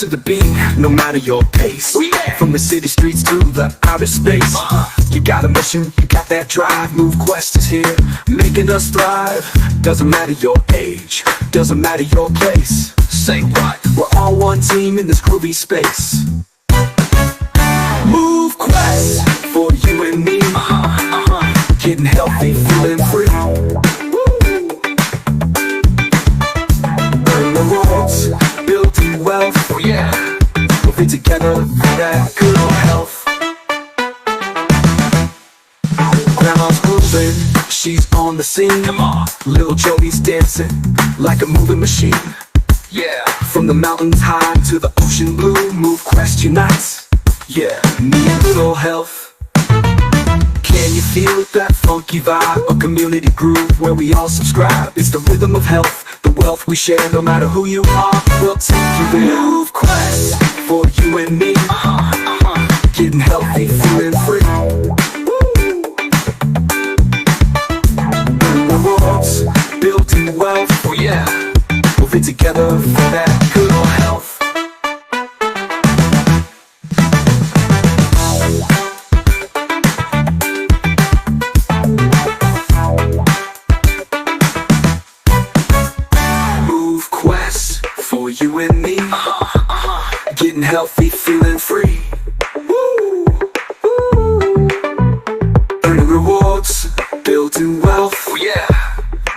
to the beat, no matter your pace. From the city streets to the outer space. You got a mission, you got that drive. MoveQuest is here, making us thrive. Doesn't matter your age, doesn't matter your place. Say what? We're all one team in this groovy space. MoveQuest, for you and me. Getting healthy, feeling free. Earn rewards, building wealth. Oh yeah, moving together for that good old health. Grandma's grooving, she's on the scene. Come on, little Jody's dancing like a moving machine. Yeah, from the mountains high to the ocean blue, MoveQuest unites. Yeah, me and good old health. Can you feel that funky vibe? A community groove where we all subscribe. It's the rhythm of health, the wealth we share. No matter who you are, we'll take you there. MoveQuest, for you and me. Getting healthy, feeling free. Rewards, building wealth. Oh yeah, moving together for that good old health. For you and me, getting healthy, feeling free. Woo, woo. Earning rewards, building wealth. Oh yeah,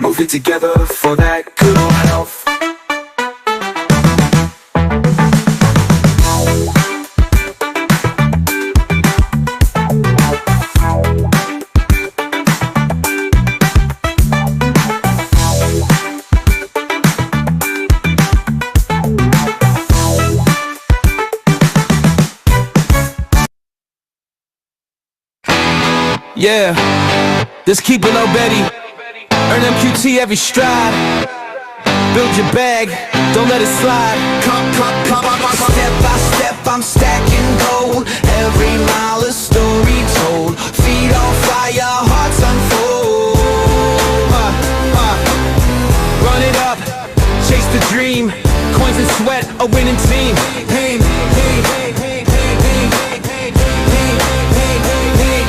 moving together for that good old health. Yeah, just keep it low, Betty. Earn MQT every stride. Build your bag, don't let it slide. Come, step by step, I'm stacking gold. Every mile a story told. Feet on fire, hearts unfold. Run it up, chase the dream. Coins and sweat, a winning team. Pain, pain, pain, pain, pain, pain, pain, pain, pain, pain, pain, pain.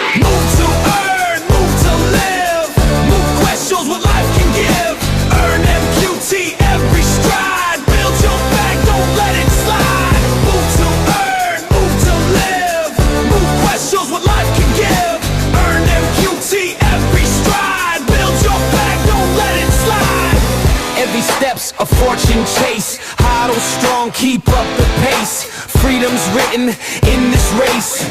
Move to earn, move to live. MoveQuest shows what life can give. Earn MQT every stride. Build your bag, don't let it slide. Move to earn, move to live. MoveQuest shows what life can give. Earn MQT every stride. Build your bag, don't let it slide. Every step's a fortune chase. Huddle strong, keep up the pace. Freedom's written in this race.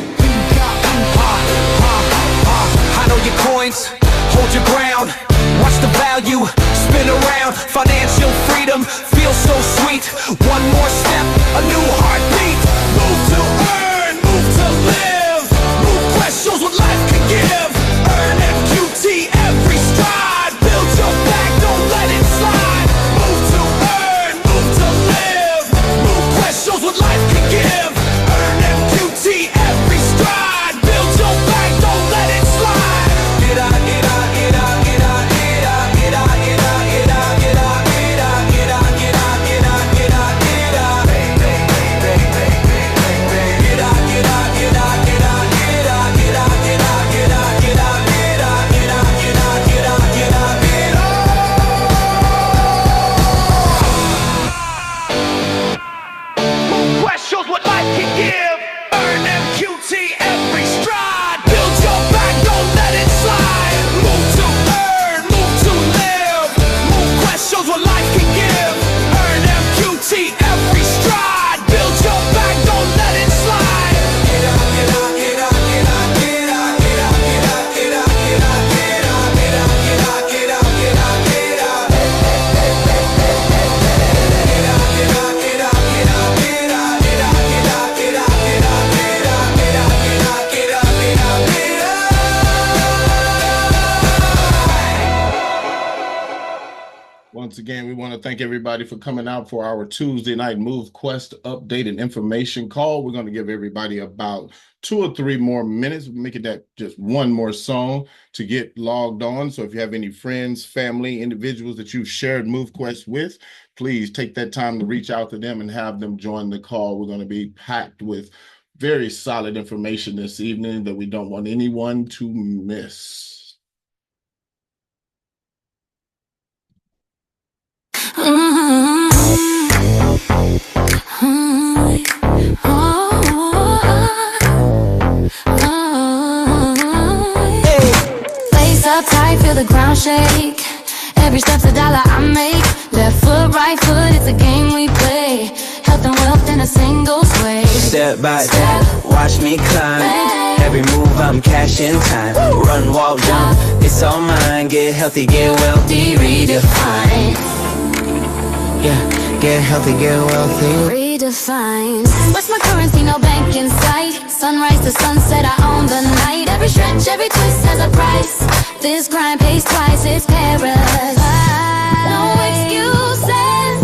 I know your coins, hold your ground. Watch the value spin around. Financial freedom feels so sweet. One more step, a new heartbeat. Move to earn, move to live. MoveQuest shows what life can give. Earn MQT every stride. Build your bag, don't let it slide. Move to earn, move to live. MoveQuest shows what life can give. Earn MQT every stride. Build your bag, don't let it slide. MoveQuest shows what life can give. Earn MQT every stride. Build your back, don't let it slide. Move to earn, move to live. MoveQuest shows what life can give. Earn MQT every stride. Build your back, don't let it slide. Get up, get up, get up, get up, get up, get up, get up, get up, get up, get up, get up, get up, get up, get up, get up. Get up, get up, get up, get up, get up, get up, get up, get up, to thank everybody for coming out for our Tuesday night MoveQuest update and information call. We're going to give everybody about 2 or 3 more minutes, making that just one more song to get logged on. So if you have any friends, family, individuals that you've shared MoveQuest with, please take that time to reach out to them and have them join the call. We're going to be packed with very solid information this evening that we don't want anyone to miss. Face up tight, feel the ground shake. Every step's a dollar I make. Left foot, right foot, it's a game we play. Health and wealth in a single sway. Step by step, watch me climb. Every move I'm cashing time. Run, walk, jump, it's all mine. Get healthy, get wealthy, redefine. Yeah, get healthy, get wealthy. Redefine. What's my currency? No bank in sight. Sunrise to sunset, I own the night. Every stretch, every twist has a price. This grind pays twice, it's paradise. No excuses,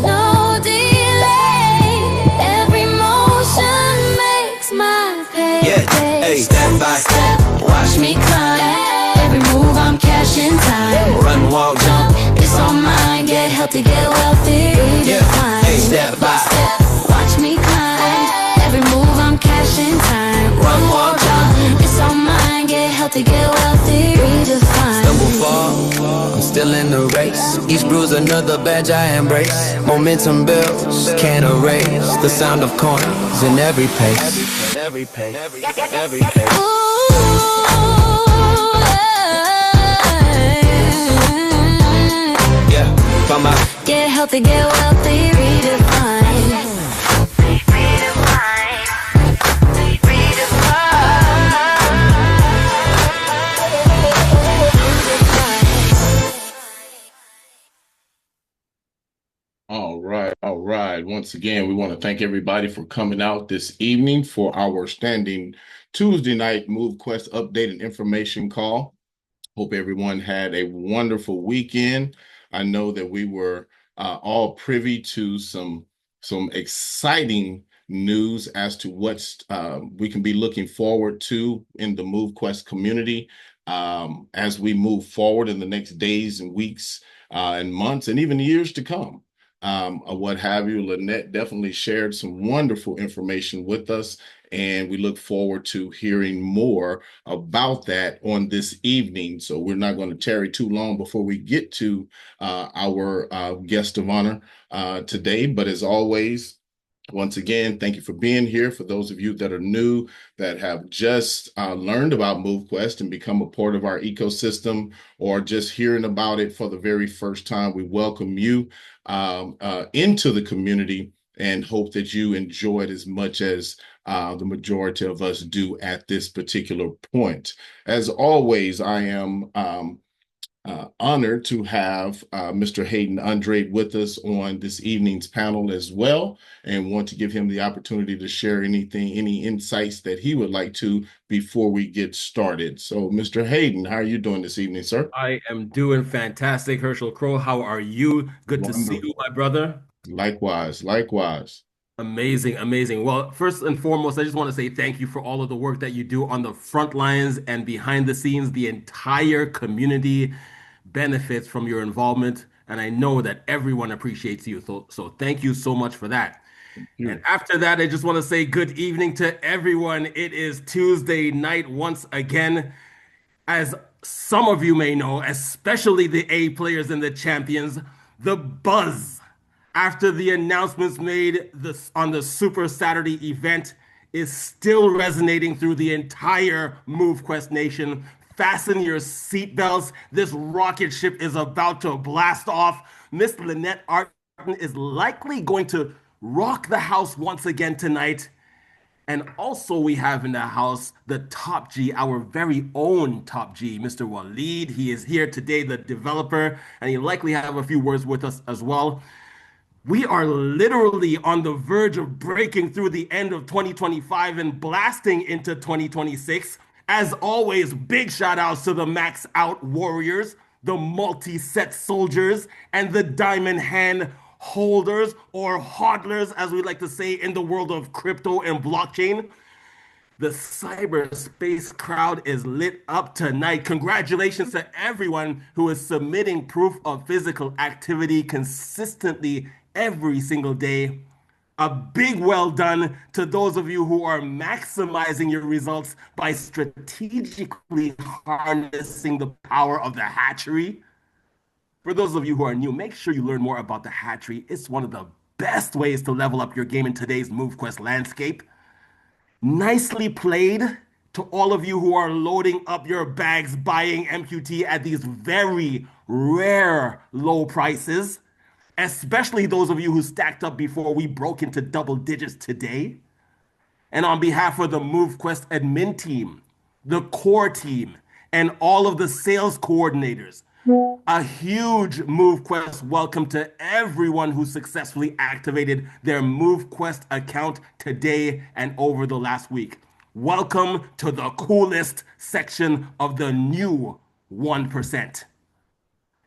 no delay. Every motion makes my pay. Yeah, hey, step by step, watch me climb. Every move I'm cashing time. Run, walk, jump, it's all mine. Get healthy, get wealthy. Yeah, hey, step by step, watch me climb. Every move I'm cashing time. Run, walk, jump, it's all mine. Get healthy, get wealthy. Redefine. stumble, fall, I'm still in the race. Each bruise another badge I embrace. Momentum builds, can't erase the sound of coins in every pace. Every pace, every pace. Yeah, from my Get healthy, get wealthy, redefine. All right, all right. Once again, we want to thank everybody for coming out this evening for our standing Tuesday night MoveQuest update and information call. Hope everyone had a wonderful weekend. I know that we were all privy to some exciting news as to what we can be looking forward to in the MoveQuest community as we move forward in the next days and weeks and months and even years to come. What have you. Lynette definitely shared some wonderful information with us, and we look forward to hearing more about that on this evening. So we're not going to tarry too long before we get to our guest of honor today. But as always, once again, thank you for being here. For those of you that are new, that have just learned about MoveQuest and become a part of our ecosystem, or just hearing about it for the very first time, we welcome you into the community and hope that you enjoy it as much as the majority of us do at this particular point. As always, I am honored to have Mr. Hayden Andrade with us on this evening's panel as well, and want to give him the opportunity to share any insights that he would like to before we get started. So, Mr. Hayden, how are you doing this evening, sir? I am doing fantastic, Herschel Crow. How are you? Good to see you, my brother. Likewise, likewise. Amazing, amazing. Well, first and foremost, I just want to say thank you for all of the work that you do on the front lines and behind the scenes. The entire community benefits from your involvement, and I know that everyone appreciates you. So thank you so much for that. And after that, I just want to say good evening to everyone. It is Tuesday night once again. As some of you may know, especially the A players and the champions, the buzz after the announcements made on the Super Saturday event is still resonating through the entire MoveQuest nation. Fasten your seatbelts. This rocket ship is about to blast off. Miss Lynette Artin is likely going to rock the house once again tonight. And also we have in the house the top G, our very own top G, Mr. Waleed. He is here today, the developer, and he'll likely have a few words with us as well. We are literally on the verge of breaking through the end of 2025 and blasting into 2026. As always, big shout outs to the Max Out Warriors. the multi-set soldiers, and the diamond hand holders, or hodlers, as we like to say in the world of crypto and blockchain. The cyberspace crowd is lit up tonight. Congratulations to everyone who is submitting proof of physical activity consistently every single day. A big well done to those of you who are maximizing your results by strategically harnessing the power of the hatchery. For those of you who are new, make sure you learn more about the hatchery. It's one of the best ways to level up your game in today's MoveQuest landscape. Nicely played to all of you who are loading up your bags buying MQT at these very rare low prices, especially those of you who stacked up before we broke into double digits today. And on behalf of the MoveQuest admin team, the core team, and all of the sales coordinators, a huge MoveQuest welcome to everyone who successfully activated their MoveQuest account today and over the last week. Welcome to the coolest section of the new 1%.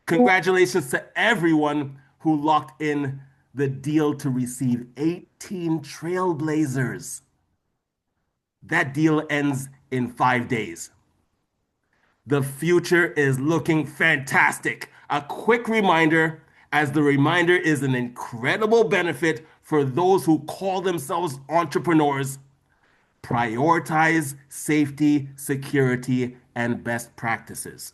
Congratulations to everyone who locked in the deal to receive 18 Trailblazers. That deal ends in 5 days. The future is looking fantastic. A quick reminder, as the reminder is an incredible benefit for those who call themselves entrepreneurs. Prioritize safety, security, and best practices.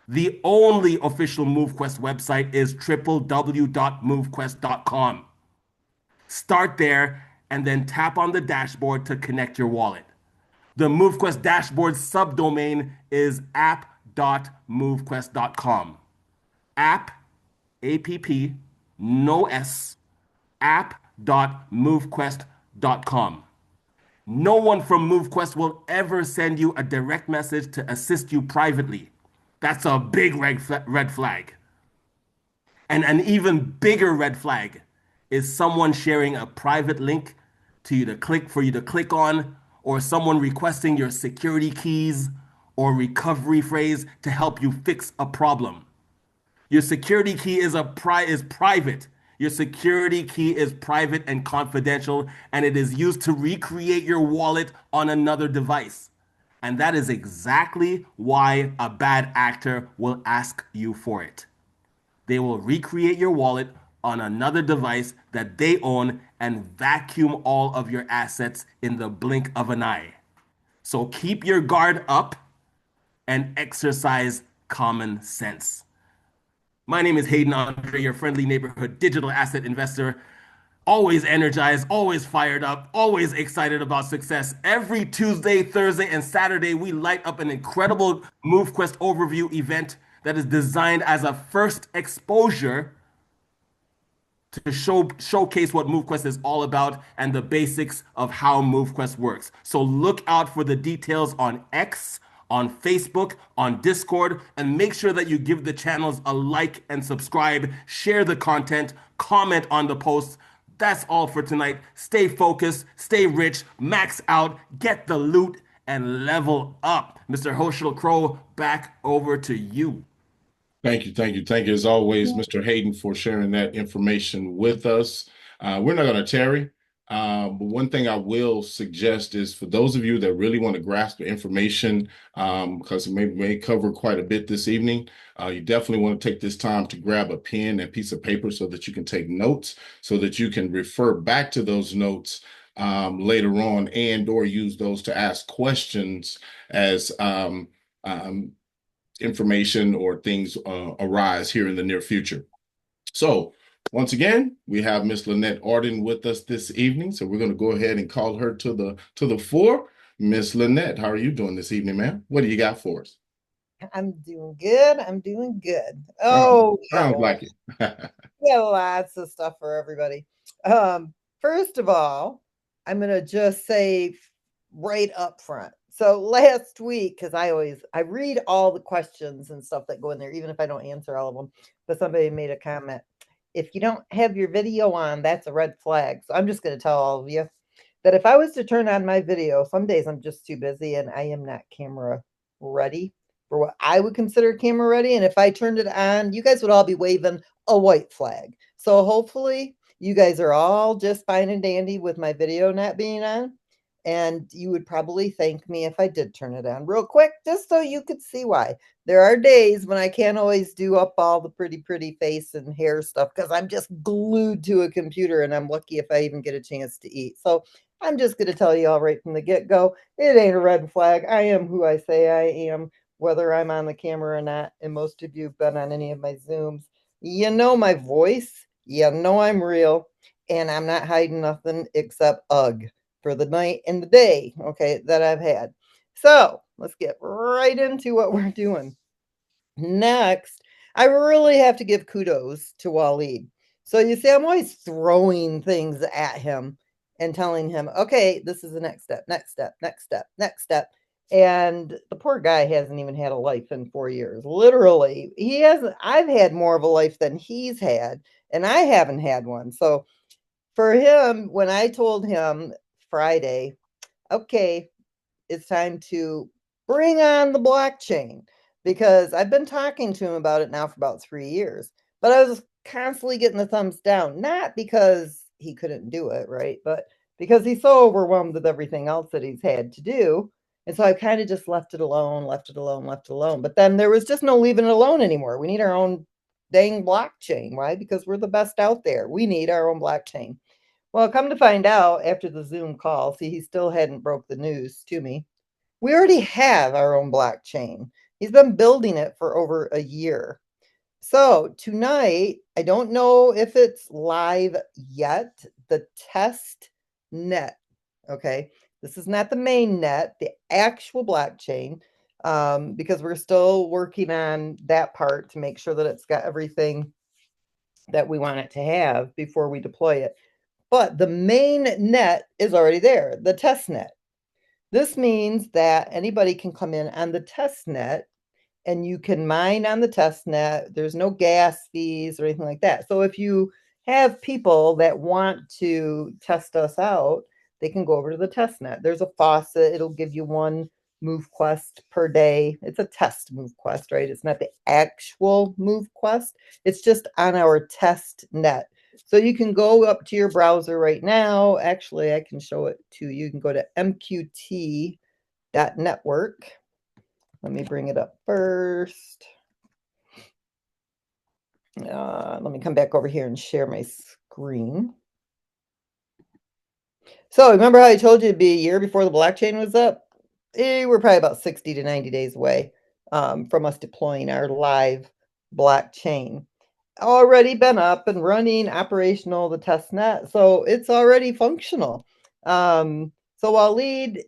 The only official MoveQuest website is www.movequest.com. Start there and then tap on the dashboard to connect your wallet. The MoveQuest dashboard subdomain is app.movequest.com. App, A-P-P, no S, app.movequest.com. No one from MoveQuest will ever send you a direct message to assist you privately. That's a big red flag. And an even bigger red flag is someone sharing a private link for you to click on, or someone requesting your security keys or recovery phrase to help you fix a problem. Your security key is private. Your security key is private and confidential, and it is used to recreate your wallet on another device. And that is exactly why a bad actor will ask you for it. They will recreate your wallet on another device that they own and vacuum all of your assets in the blink of an eye. So keep your guard up and exercise common sense. My name is Hayden Andre, your friendly neighborhood digital asset investor. Always energized, always fired up, always excited about success. Every Tuesday, Thursday, and Saturday, we light up an incredible MoveQuest overview event that is designed as a first exposure to showcase what MoveQuest is all about and the basics of how MoveQuest works. So look out for the details on X, on Facebook, on Discord, and make sure that you give the channels a like and subscribe, share the content, comment on the posts. That's all for tonight. Stay focused, stay rich, max out, get the loot, and level up. Mr. Hoshel Crow, back over to you. Thank you, thank you, thank you, as always, Mr. Hayden, for sharing that information with us. We're not going to tarry, but one thing I will suggest is for those of you that really want to grasp the information, because it may cover quite a bit this evening, you definitely want to take this time to grab a pen and piece of paper so that you can take notes, so that you can refer back to those notes later on, and or use those to ask questions as information or things arise here in the near future. So once again, we have Miss Lynette Arden with us this evening. So we're going to go ahead and call her to the fore. Miss Lynette, how are you doing this evening, ma'am? What do you got for us? I'm doing good. I'm doing good. Oh, sounds like it. Yeah, lots of stuff for everybody. First of all, I'm gonna just say right up front. So last week, because I read all the questions and stuff that go in there, even if I don't answer all of them. But somebody made a comment. If you don't have your video on, that's a red flag. So I'm just gonna tell all of you that if I was to turn on my video, some days I'm just too busy and I am not camera ready. for what I would consider camera ready. And if I turned it on, you guys would all be waving a white flag. So hopefully you guys are all just fine and dandy with my video not being on. And you would probably thank me if I did turn it on real quick, just so you could see why. There are days when I can't always do up all the pretty face and hair stuff because I'm just glued to a computer, and I'm lucky if I even get a chance to eat. So I'm just going to tell you all right from the get-go, it ain't a red flag. I am who I say I am, whether I'm on the camera or not. And most of you have been on any of my Zooms. You know my voice. You know I'm real. And I'm not hiding nothing except ugh for the night and the day, okay, that I've had. So let's get right into what we're doing. Next, I really have to give kudos to Waleed. So you see, I'm always throwing things at him and telling him, okay, this is the next step, next step, next step, next step. And the poor guy hasn't even had a life in 4 years. Literally, he hasn't. I've had more of a life than he's had, and I haven't had one. So for him, when I told him Friday, okay, it's time to bring on the blockchain, because I've been talking to him about it now for about 3 years, but I was constantly getting the thumbs down, not because he couldn't do it, right? But because he's so overwhelmed with everything else that he's had to do. And so I kind of just left it alone, left it alone, left it alone. But then there was just no leaving it alone anymore. We need our own dang blockchain. Why? Because we're the best out there. We need our own blockchain. Well, come to find out after the Zoom call, see, he still hadn't broke the news to me. We already have our own blockchain. He's been building it for over a year. So tonight, I don't know if it's live yet, the test net. Okay. This is not the main net, the actual blockchain, because we're still working on that part to make sure that it's got everything that we want it to have before we deploy it. But the main net is already there, the test net. This means that anybody can come in on the test net and you can mine on the test net. There's no gas fees or anything like that. So if you have people that want to test us out, they can go over to the test net. There's a faucet. It'll give you one MoveQuest per day. It's a test MoveQuest, right? It's not the actual MoveQuest. It's just on our test net. So you can go up to your browser right now. Actually, I can show it to you. You can go to mqt.network. Let me bring it up first. Let me come back over here and share my screen. So remember how I told you it'd be a year before the blockchain was up? We're probably about 60 to 90 days away from us deploying our live blockchain. Already been up and running, operational, the test net. So it's already functional. So Waleed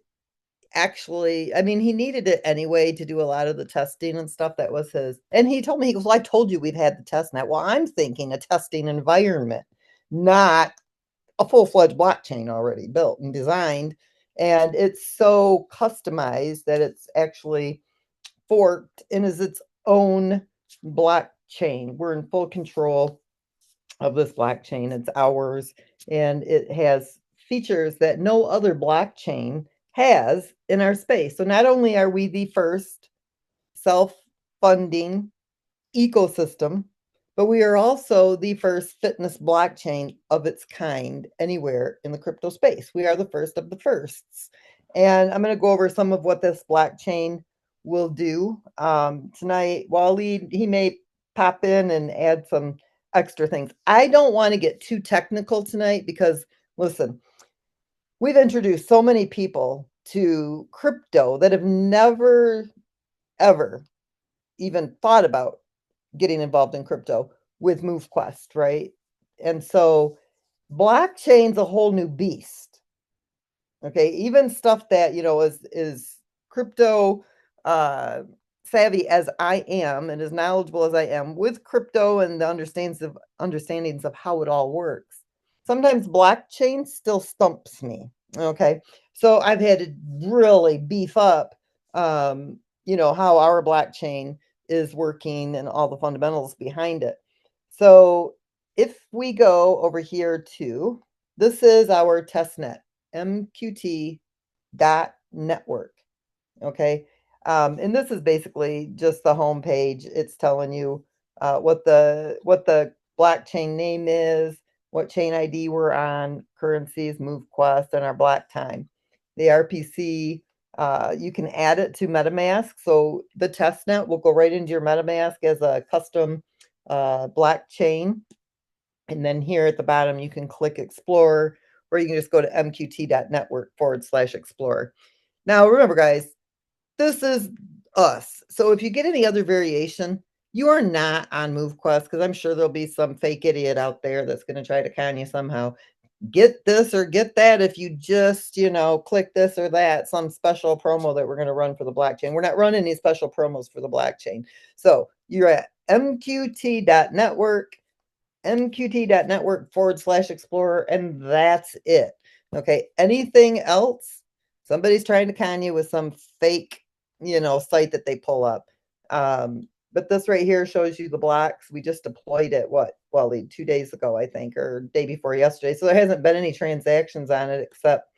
actually, I mean, he needed it anyway to do a lot of the testing and stuff. That was his. And he told me, he goes, well, I told you we've had the test net. Well, I'm thinking a testing environment, not a full-fledged blockchain already built and designed. And it's so customized that it's actually forked and is its own blockchain. We're in full control of this blockchain. It's ours, and it has features that no other blockchain has in our space. So not only are we the first self-funding ecosystem, but we are also the first fitness blockchain of its kind anywhere in the crypto space. We are the first of the firsts. And I'm going to go over some of what this blockchain will do. Tonight, Waleed, he may pop in and add some extra things. I don't want to get too technical tonight because, listen, we've introduced so many people to crypto that have never, ever even thought about getting involved in crypto with MoveQuest, right? And so blockchain's a whole new beast. Okay, even stuff that, you know, is crypto savvy as I am and as knowledgeable as I am with crypto and the understandings of how it all works. Sometimes blockchain still stumps me. Okay, so I've had to really beef up, you know, how our blockchain is working and all the fundamentals behind it. So if we go over here to, this is our test net, mqt.network. Okay. And this is basically just the home page. It's telling you what the blockchain name is, what chain ID we're on, currencies, MoveQuest, and our block time. The RPC, you can add it to MetaMask. So the testnet will go right into your MetaMask as a custom blockchain. And then here at the bottom, you can click Explorer, or you can just go to mqt.network/explorer. Now, remember, guys, this is us. So if you get any other variation, you are not on MoveQuest, because I'm sure there'll be some fake idiot out there that's going to try to con you somehow. Get this or get that if you just, click this or that, some special promo that we're going to run for the blockchain. We're not running any special promos for the blockchain. So you're at mqt.network, mqt.network/explorer, and that's it. Okay. Anything else? Somebody's trying to con you with some fake, site that they pull up. But this right here shows you the blocks. We just deployed it, 2 days ago, I think, or day before yesterday. So there hasn't been any transactions on it except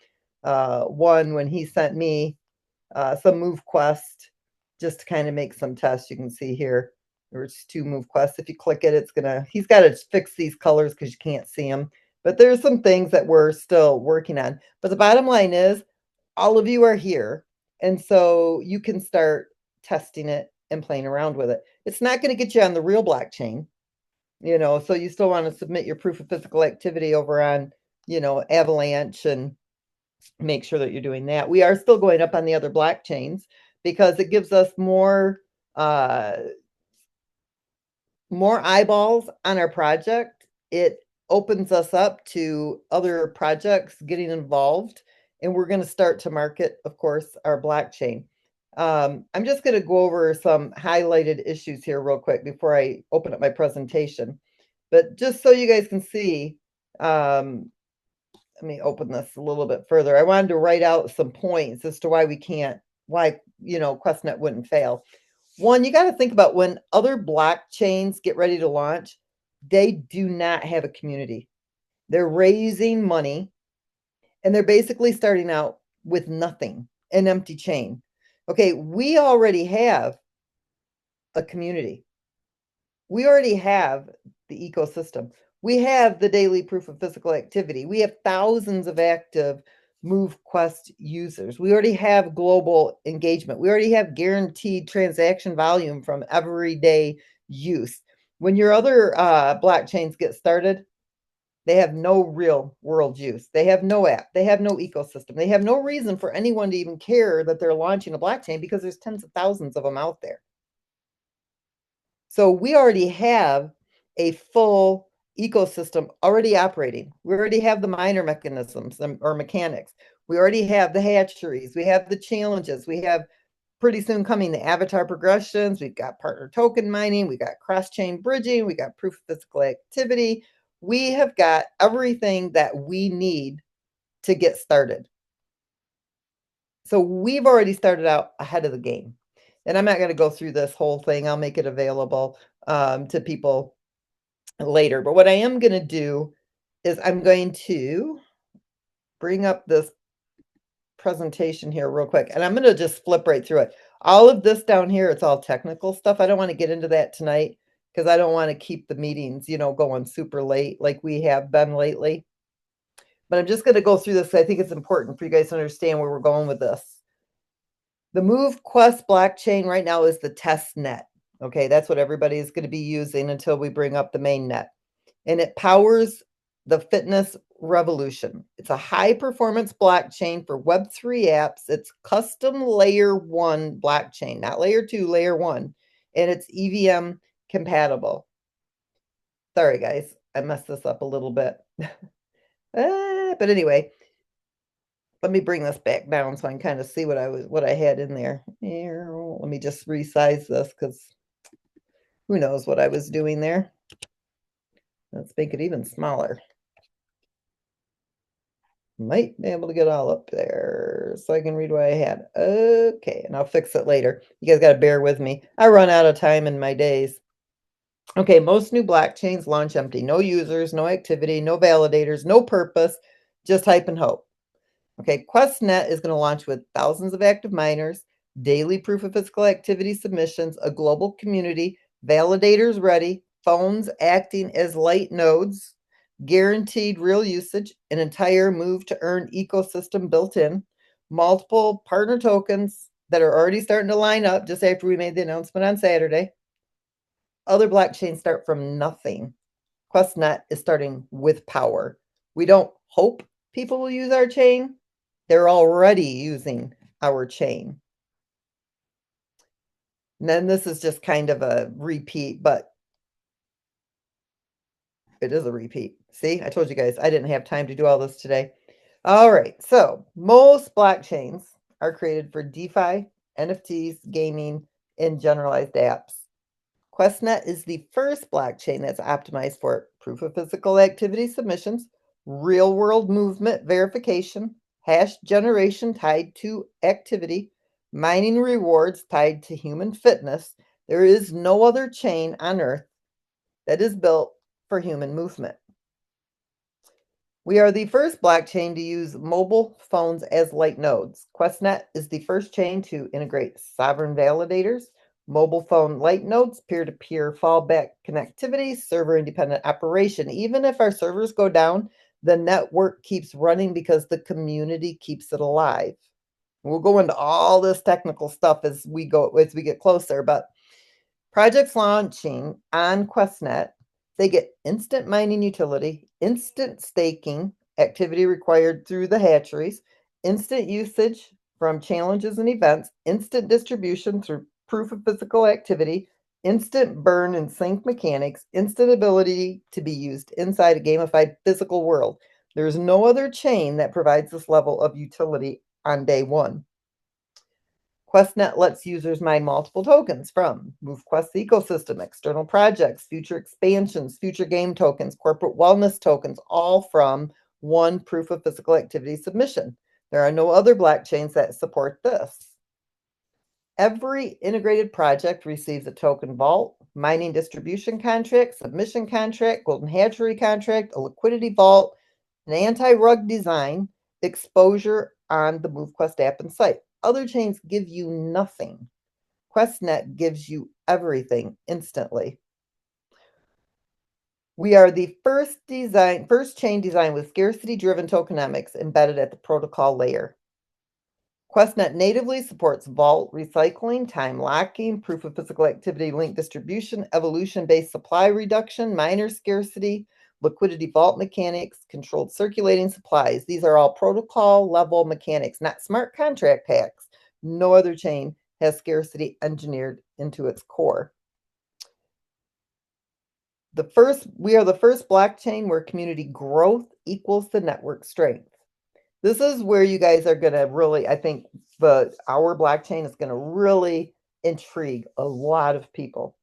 one when he sent me some MoveQuest just to kind of make some tests. You can see here, there's 2 MoveQuests. If you click it, he's got to fix these colors because you can't see them. But there's some things that we're still working on. But the bottom line is, all of you are here. And so you can start testing it and playing around with it. It's not going to get you on the real blockchain, so you still want to submit your proof of physical activity over on, Avalanche, and make sure that you're doing that. We are still going up on the other blockchains because it gives us more eyeballs on our project. It opens us up to other projects getting involved, and we're going to start to market, of course, our blockchain. I'm just going to go over some highlighted issues here real quick before I open up my presentation. But just so you guys can see, let me open this a little bit further. I wanted to write out some points as to why QuestNet wouldn't fail. One, you got to think about when other blockchains get ready to launch, they do not have a community. They're raising money, and they're basically starting out with nothing, an empty chain. Okay, we already have a community. We already have the ecosystem. We have the daily proof of physical activity. We have thousands of active MoveQuest users. We already have global engagement. We already have guaranteed transaction volume from everyday use. When your other blockchains get started, they have no real world use. They have no app. They have no ecosystem. They have no reason for anyone to even care that they're launching a blockchain because there's tens of thousands of them out there. So we already have a full ecosystem already operating. We already have the miner mechanisms or mechanics. We already have the hatcheries. We have the challenges. We have pretty soon coming the avatar progressions. We've got partner token mining. We got cross-chain bridging. We got proof of physical activity. We have got everything that we need to get started. So we've already started out ahead of the game. And I'm not going to go through this whole thing. I'll make it available to people later. But what I am going to do is I'm going to bring up this presentation here real quick. And I'm going to just flip right through it. All of this down here, it's all technical stuff. I don't want to get into that tonight because I don't want to keep the meetings, going super late like we have been lately. But I'm just going to go through this. I think it's important for you guys to understand where we're going with this. The MoveQuest blockchain right now is the test net. Okay, that's what everybody is going to be using until we bring up the main net. And it powers the fitness revolution. It's a high-performance blockchain for Web3 apps. It's custom layer 1 blockchain, not layer 2, layer 1. And it's EVM compatible. Sorry, guys. I messed this up a little bit. But anyway, let me bring this back down so I can kind of see what I had in there. Here, let me just resize this because who knows what I was doing there. Let's make it even smaller. Might be able to get all up there so I can read what I had. Okay, and I'll fix it later. You guys got to bear with me. I run out of time in my days. Okay, most new blockchains launch empty. No users, no activity, no validators, no purpose, just hype and hope. Okay, QuestNet is going to launch with thousands of active miners, daily proof of physical activity submissions, a global community, validators ready, phones acting as light nodes, guaranteed real usage, an entire move to earn ecosystem built in, multiple partner tokens that are already starting to line up just after we made the announcement on Saturday. Other blockchains start from nothing. QuestNet is starting with power. We don't hope people will use our chain. They're already using our chain. And then this is just kind of a repeat, but it is a repeat. See, I told you guys I didn't have time to do all this today. All right, so most blockchains are created for DeFi, NFTs, gaming, and generalized apps. QuestNet is the first blockchain that's optimized for proof of physical activity submissions, real world movement verification, hash generation tied to activity, mining rewards tied to human fitness. There is no other chain on Earth that is built for human movement. We are the first blockchain to use mobile phones as light nodes. QuestNet is the first chain to integrate sovereign validators, mobile phone light nodes, peer-to-peer fallback connectivity, server-independent operation. Even if our servers go down, the network keeps running because the community keeps it alive. We'll go into all this technical stuff as we get closer, but projects launching on QuestNet, they get instant mining utility, instant staking activity required through the hatcheries, instant usage from challenges and events, instant distribution through proof of physical activity, instant burn and sync mechanics, instant ability to be used inside a gamified physical world. There is no other chain that provides this level of utility on day one. QuestNet lets users mine multiple tokens from MoveQuest ecosystem, external projects, future expansions, future game tokens, corporate wellness tokens, all from one proof of physical activity submission. There are no other blockchains that support this. Every integrated project receives a token vault, mining distribution contract, submission contract, golden hatchery contract, a liquidity vault, an anti-rug design, exposure on the MoveQuest app and site. Other chains give you nothing. QuestNet gives you everything instantly. We are the first chain designed with scarcity-driven tokenomics embedded at the protocol layer. QuestNet natively supports vault recycling, time locking, proof of physical activity link distribution, evolution-based supply reduction, miner scarcity, liquidity vault mechanics, controlled circulating supplies. These are all protocol level mechanics, not smart contract packs. No other chain has scarcity engineered into its core. We are the first blockchain where community growth equals the network strength. This is where you guys are going to really, I think our blockchain is going to really intrigue a lot of people.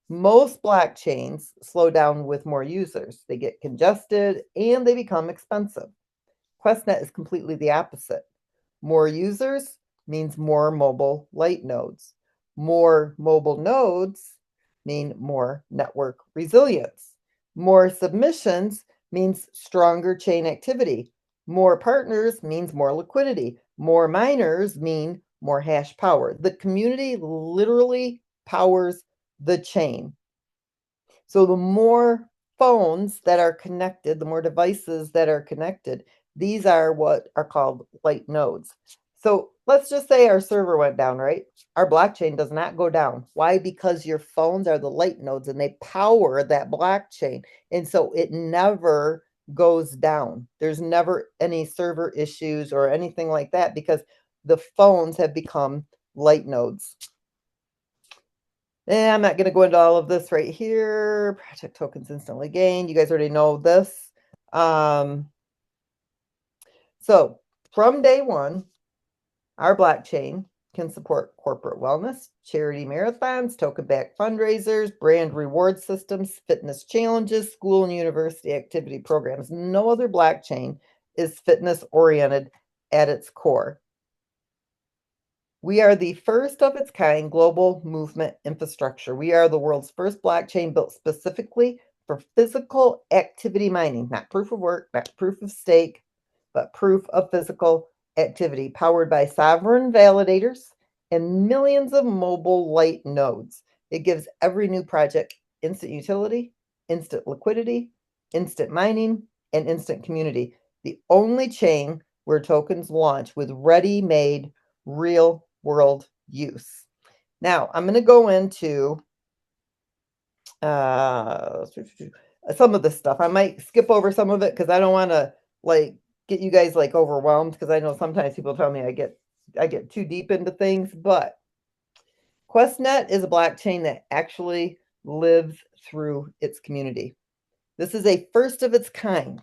Most blockchains slow down with more users. They get congested and they become expensive. QuestNet is completely the opposite. More users means more mobile light nodes. More mobile nodes mean more network resilience. More submissions means stronger chain activity. More partners means more liquidity. More miners mean more hash power. The community literally powers the chain. So the more phones that are connected, the more devices that are connected, these are what are called light nodes. So let's just say our server went down, right? Our blockchain does not go down. Why? Because your phones are the light nodes and they power that blockchain. And so it never goes down. There's never any server issues or anything like that because the phones have become light nodes. And I'm not going to go into all of this right here. Project tokens instantly gained. You guys already know this. So from day one, our blockchain can support corporate wellness, charity marathons, token-backed fundraisers, brand reward systems, fitness challenges, school and university activity programs. No other blockchain is fitness-oriented at its core. We are the first of its kind global movement infrastructure. We are the world's first blockchain built specifically for physical activity mining, not proof of work, not proof of stake, but proof of physical activity, powered by sovereign validators, and millions of mobile light nodes. It gives every new project instant utility, instant liquidity, instant mining, and instant community. The only chain where tokens launch with ready-made real-world use. Now, I'm going to go into some of this stuff. I might skip over some of it because I don't want to like get you guys like overwhelmed, because I know sometimes people tell me I get too deep into things, but QuestNet is a blockchain that actually lives through its community. This is a first of its kind.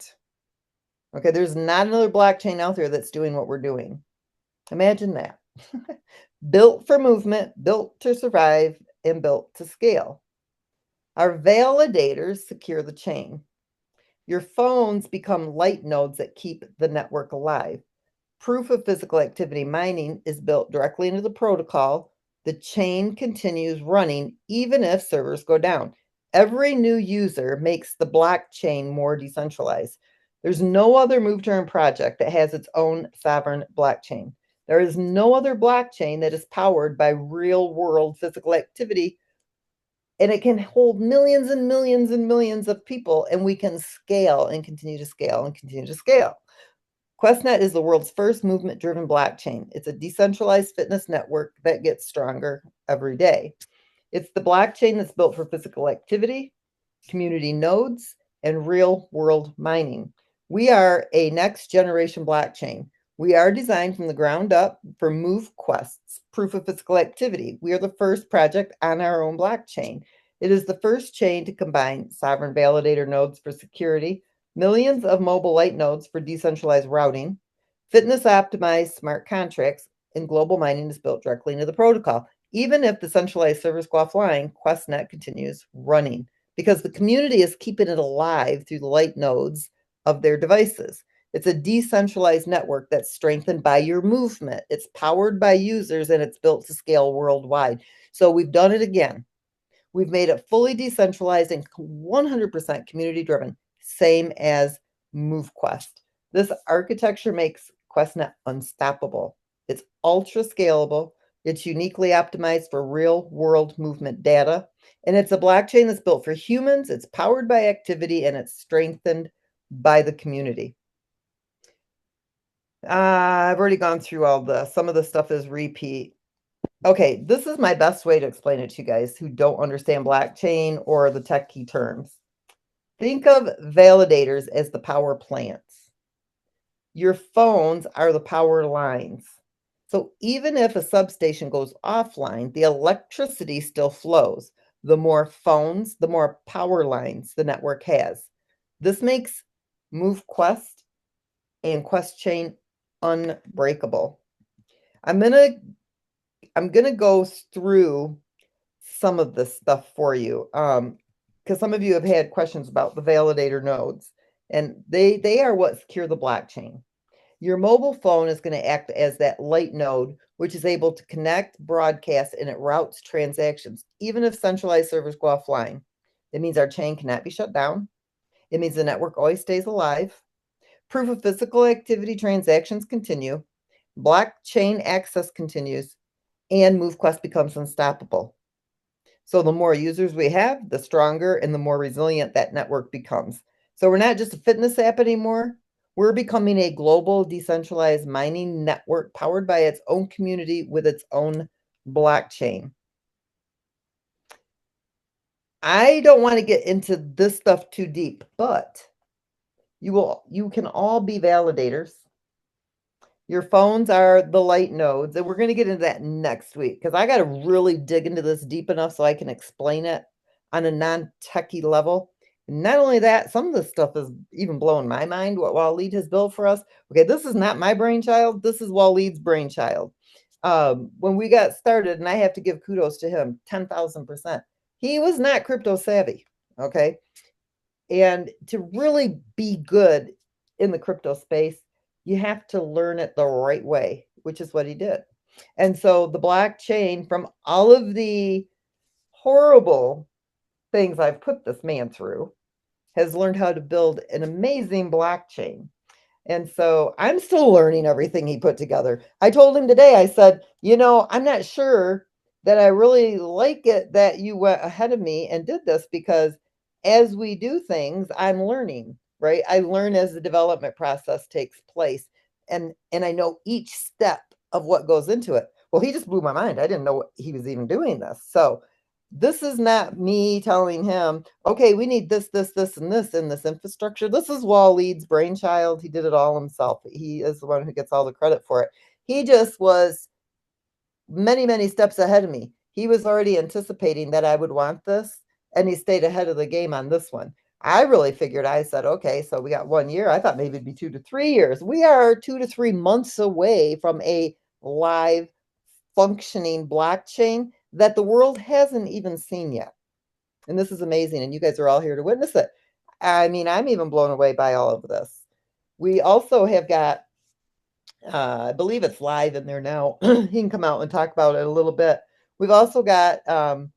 Okay, there's not another blockchain out there that's doing what we're doing. Imagine that. Built for movement, built to survive, and built to scale. Our validators secure the chain. Your phones become light nodes that keep the network alive. Proof of physical activity mining is built directly into the protocol. The chain continues running even if servers go down. Every new user makes the blockchain more decentralized. There's no other move to earn project that has its own sovereign blockchain. There is no other blockchain that is powered by real-world physical activity, and it can hold millions and millions and millions of people, and we can scale and continue to scale and continue to scale. QuestNet is the world's first movement-driven blockchain. It's a decentralized fitness network that gets stronger every day. It's the blockchain that's built for physical activity, community nodes, and real-world mining. We are a next-generation blockchain. We are designed from the ground up for MoveQuest's proof of physical activity. We are the first project on our own blockchain. It is the first chain to combine sovereign validator nodes for security, millions of mobile light nodes for decentralized routing, fitness-optimized smart contracts, and global mining is built directly into the protocol. Even if the centralized servers go offline, QuestNet continues running because the community is keeping it alive through the light nodes of their devices. It's a decentralized network that's strengthened by your movement. It's powered by users, and it's built to scale worldwide. So we've done it again. We've made it fully decentralized and 100% community driven, same as MoveQuest. This architecture makes QuestNet unstoppable. It's ultra scalable. It's uniquely optimized for real world movement data. And it's a blockchain that's built for humans. It's powered by activity, and it's strengthened by the community. I've already gone through all this. Some of the stuff is repeat. Okay, this is my best way to explain it to you guys who don't understand blockchain or the techie terms. Think of validators as the power plants. Your phones are the power lines. So even if a substation goes offline, the electricity still flows. The more phones, the more power lines the network has. This makes MoveQuest and QuestChain unbreakable. I'm gonna go through some of this stuff for you, because some of you have had questions about the validator nodes, and they are what secure the blockchain. Your mobile phone is going to act as that light node, which is able to connect, broadcast, and it routes transactions, even if centralized servers go offline. It means our chain cannot be shut down. It means the network always stays alive. Proof of physical activity transactions continue. Blockchain access continues. And MoveQuest becomes unstoppable. So the more users we have, the stronger and the more resilient that network becomes. So we're not just a fitness app anymore. We're becoming a global decentralized mining network powered by its own community with its own blockchain. I don't want to get into this stuff too deep, but you can all be validators. Your phones are the light nodes, and we're going to get into that next week because I got to really dig into this deep enough so I can explain it on a non-techie level. And not only that, some of this stuff is even blowing my mind, what Waleed has built for us. Okay, this is not my brainchild. This is Waleed's brainchild. When we got started, and I have to give kudos to him, 10,000%. He was not crypto savvy, okay? And to really be good in the crypto space, you have to learn it the right way, which is what he did. And so the blockchain, from all of the horrible things I've put this man through, has learned how to build an amazing blockchain. And so I'm still learning everything he put together. I told him today, I said, I'm not sure that I really like it that you went ahead of me and did this because as we do things, I'm learning, right? I learn as the development process takes place and I know each step of what goes into it. Well, he just blew my mind. I didn't know he was even doing this. So this is not me telling him, okay, we need this, and this in this infrastructure. This is Waleed's brainchild. He did it all himself. He is the one who gets all the credit for it. He just was many, many steps ahead of me. He was already anticipating that I would want this, and he stayed ahead of the game on this one. I really figured, I said, okay, so we got 1 year. I thought maybe it'd be 2 to 3 years. We are 2 to 3 months away from a live functioning blockchain that the world hasn't even seen yet. And this is amazing. And you guys are all here to witness it. I mean, I'm even blown away by all of this. We also have got, I believe it's live in there now. He can come out and talk about it a little bit. We've also got some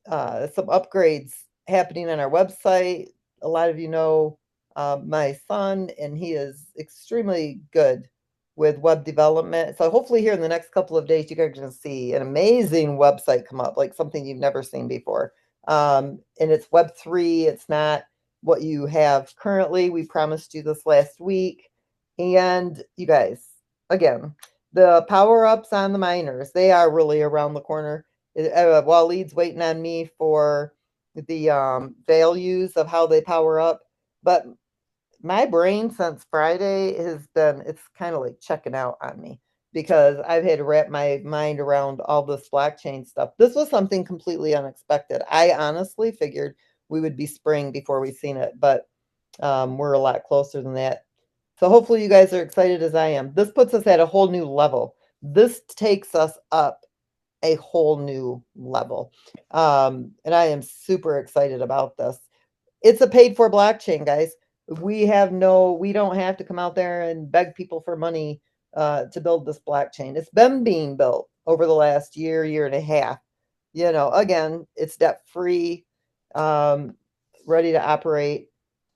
upgrades happening on our website. A lot of you know my son, and he is extremely good with web development. So hopefully here in the next couple of days, you guys are going to see an amazing website come up, like something you've never seen before. And it's Web3. It's not what you have currently. We promised you this last week. And you guys, again, the power-ups on the miners, they are really around the corner. Waleed's waiting on me for the values of how they power up. But my brain since Friday it's kind of like checking out on me because I've had to wrap my mind around all this blockchain stuff. This was something completely unexpected. I honestly figured we would be spring before we seen it, but we're a lot closer than that. So hopefully you guys are excited as I am. This puts us at a whole new level. This takes us up a whole new level. And I am super excited about this. It's a paid for blockchain, guys. We don't have to come out there and beg people for money to build this blockchain. It's been being built over the last year and a half. Again, it's debt free, ready to operate.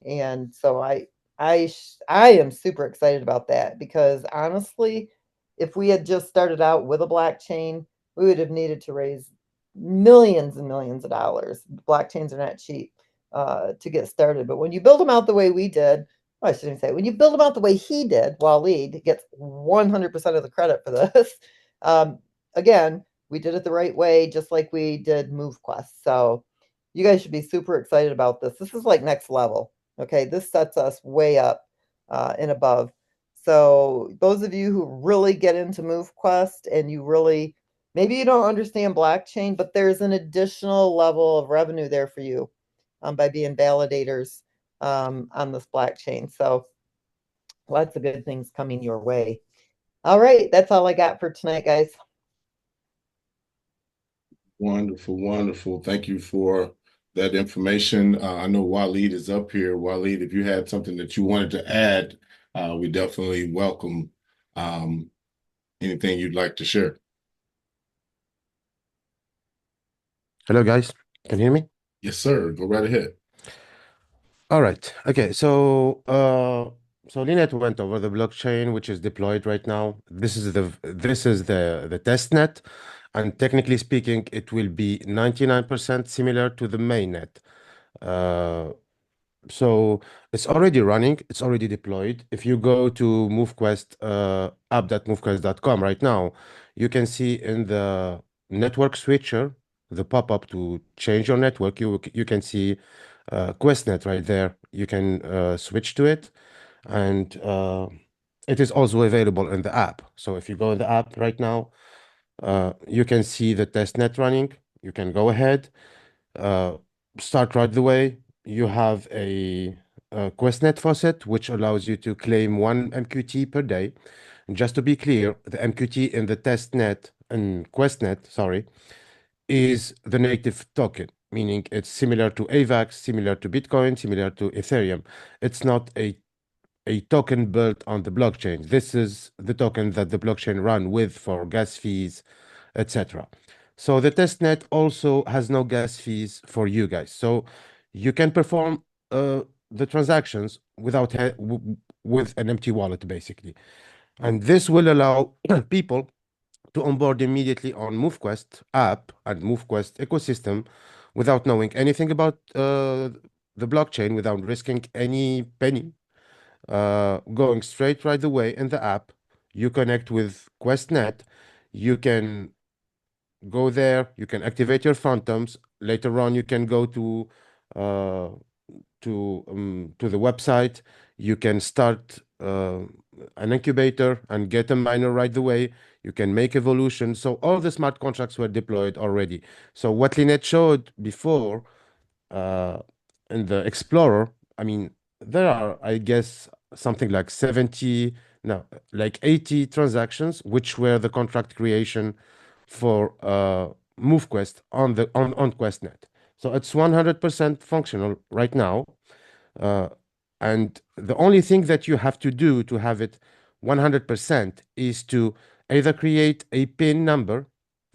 And so I am super excited about that because honestly, if we had just started out with a blockchain, we would have needed to raise millions and millions of dollars. Blockchains are not cheap to get started. But when you build them out the way we did, well, I shouldn't say, when you build them out the way he did, Waleed gets 100% of the credit for this. Again, we did it the right way, just like we did MoveQuest. So you guys should be super excited about this. This is like next level. Okay, this sets us way up and above. So those of you who really get into MoveQuest and maybe you don't understand blockchain, but there's an additional level of revenue there for you by being validators on this blockchain. So lots of good things coming your way. All right, that's all I got for tonight, guys. Wonderful, wonderful. Thank you for that information. I know Waleed is up here. Waleed, if you had something that you wanted to add, we definitely welcome anything you'd like to share. Hello, guys. Can you hear me? Yes, sir. Go right ahead. All right. Okay. So Linet went over the blockchain, which is deployed right now. This is the test net, and technically speaking, it will be 99% similar to the mainnet. Uh, so it's already running, it's already deployed. If you go to MoveQuest, app.movequest.com right now, you can see in the network switcher, the pop-up to change your network, you can see QuestNet right there. You can switch to it, and it is also available in the app. So if you go in the app right now, you can see the testnet running. You can go ahead, uh, start right away. You have a QuestNet faucet, which allows you to claim 1 MQT per day. And just to be clear, the MQT in the testnet and QuestNet, sorry, is the native token, meaning it's similar to AVAX, similar to Bitcoin, similar to Ethereum. It's not a token built on the blockchain. This is the token that the blockchain run with for gas fees, etc. So the testnet also has no gas fees for you guys. So you can perform the transactions with an empty wallet, basically. And this will allow people to onboard immediately on MoveQuest app and MoveQuest ecosystem without knowing anything about the blockchain, without risking any penny. Going straight right away in the app, you connect with QuestNet. You can go there. You can activate your phantoms. Later on, you can go uh, to the website. You can start an incubator and get a miner right away. You can make evolution. So all the smart contracts were deployed already. So what Linet showed before uh, in the Explorer, I mean, there are, I guess, something like 70, no, like 80 transactions, which were the contract creation for MoveQuest on QuestNet. So it's 100% functional right now. Uh, and the only thing that you have to do to have it 100% is to either create a PIN number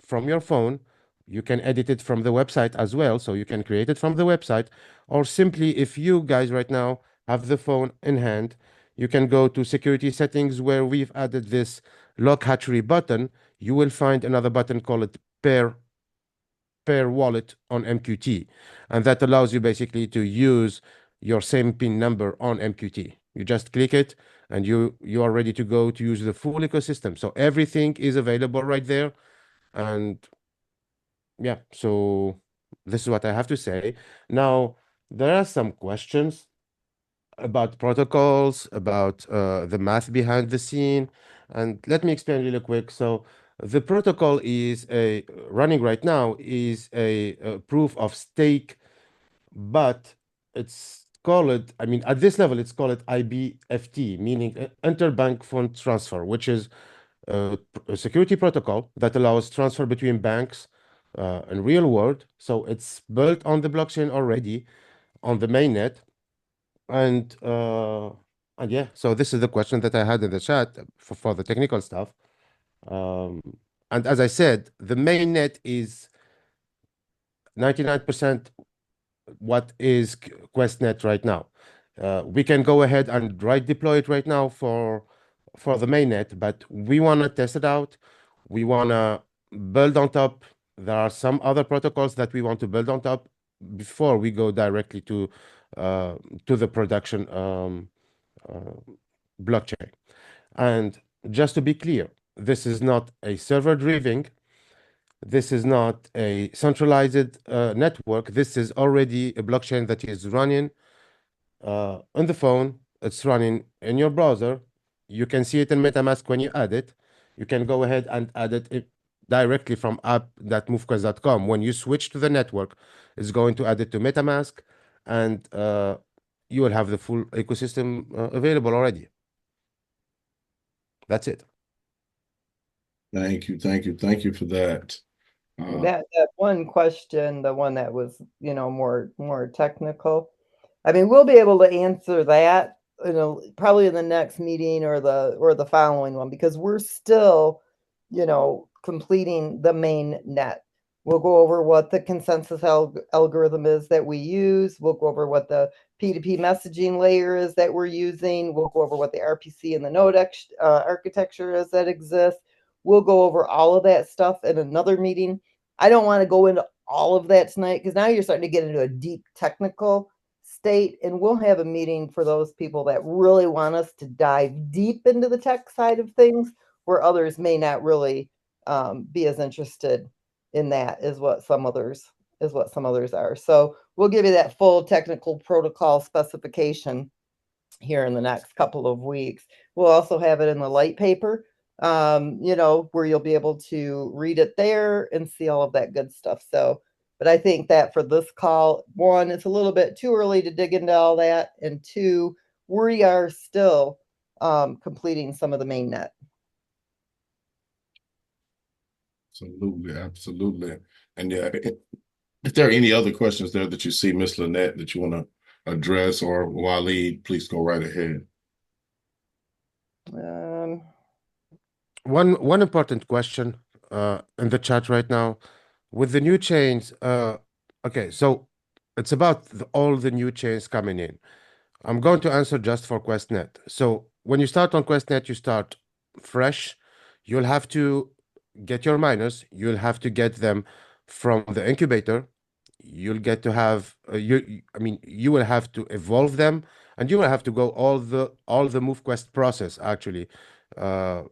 from your phone. You can edit it from the website as well. So you can create it from the website, or simply, if you guys right now have the phone in hand, you can go to security settings where we've added this lock hatchery button. You will find another button called pair wallet on MQT. And that allows you basically to use your same PIN number on MQT. You just click it and you are ready to go to use the full ecosystem. So everything is available right there. And yeah, so this is what I have to say. Now, there are some questions about protocols, about the math behind the scene. And let me explain really quick. So the protocol is a running right now is a proof of stake, but it's called, I mean, at this level, it's called IBFT, meaning interbank fund transfer, which is a security protocol that allows transfer between banks in real world. So it's built on the blockchain already on the mainnet. And yeah, so this is the question that I had in the chat for the technical stuff. Um, and as I said, the mainnet is 99% what is QuestNet right now. We can go ahead and deploy it right now for the mainnet, but we want to test it out. We want to build on top. There are some other protocols that we want to build on top before we go directly to the production uh, blockchain. And just to be clear, this is not a server-driven. This is not a centralized network. This is already a blockchain that is running on the phone. It's running in your browser. You can see it in MetaMask when you add it. You can go ahead and add it directly from app.movequest.com. When you switch to the network, it's going to add it to MetaMask, and you will have the full ecosystem available already. That's it. Thank you for that. That one question, the one that was, more technical. I mean, we'll be able to answer that, probably in the next meeting or the following one, because we're still, completing the main net. We'll go over what the consensus algorithm is that we use. We'll go over what the P2P messaging layer is that we're using. We'll go over what the RPC and the node architecture is that exists. We'll go over all of that stuff in another meeting. I don't want to go into all of that tonight because now you're starting to get into a deep technical state, and we'll have a meeting for those people that really want us to dive deep into the tech side of things, where others may not really be as interested in that as what some others are. So we'll give you that full technical protocol specification here in the next couple of weeks. We'll also have it in the light paper, where you'll be able to read it there and see all of that good stuff. So, but I think that for this call, one, it's a little bit too early to dig into all that, and two, we are still completing some of the main net. Absolutely. And yeah, if there are any other questions there that you see, Miss Lynette, that you want to address, or Waleed, please go right ahead. One important question in the chat right now with the new chains. Okay, so it's about all the new chains coming in. I'm going to answer just for QuestNet. So when you start on QuestNet, you start fresh. You'll have to get your miners. You'll have to get them from the incubator. You'll get to have I mean, you will have to evolve them, and you will have to go all the MoveQuest process actually, uh,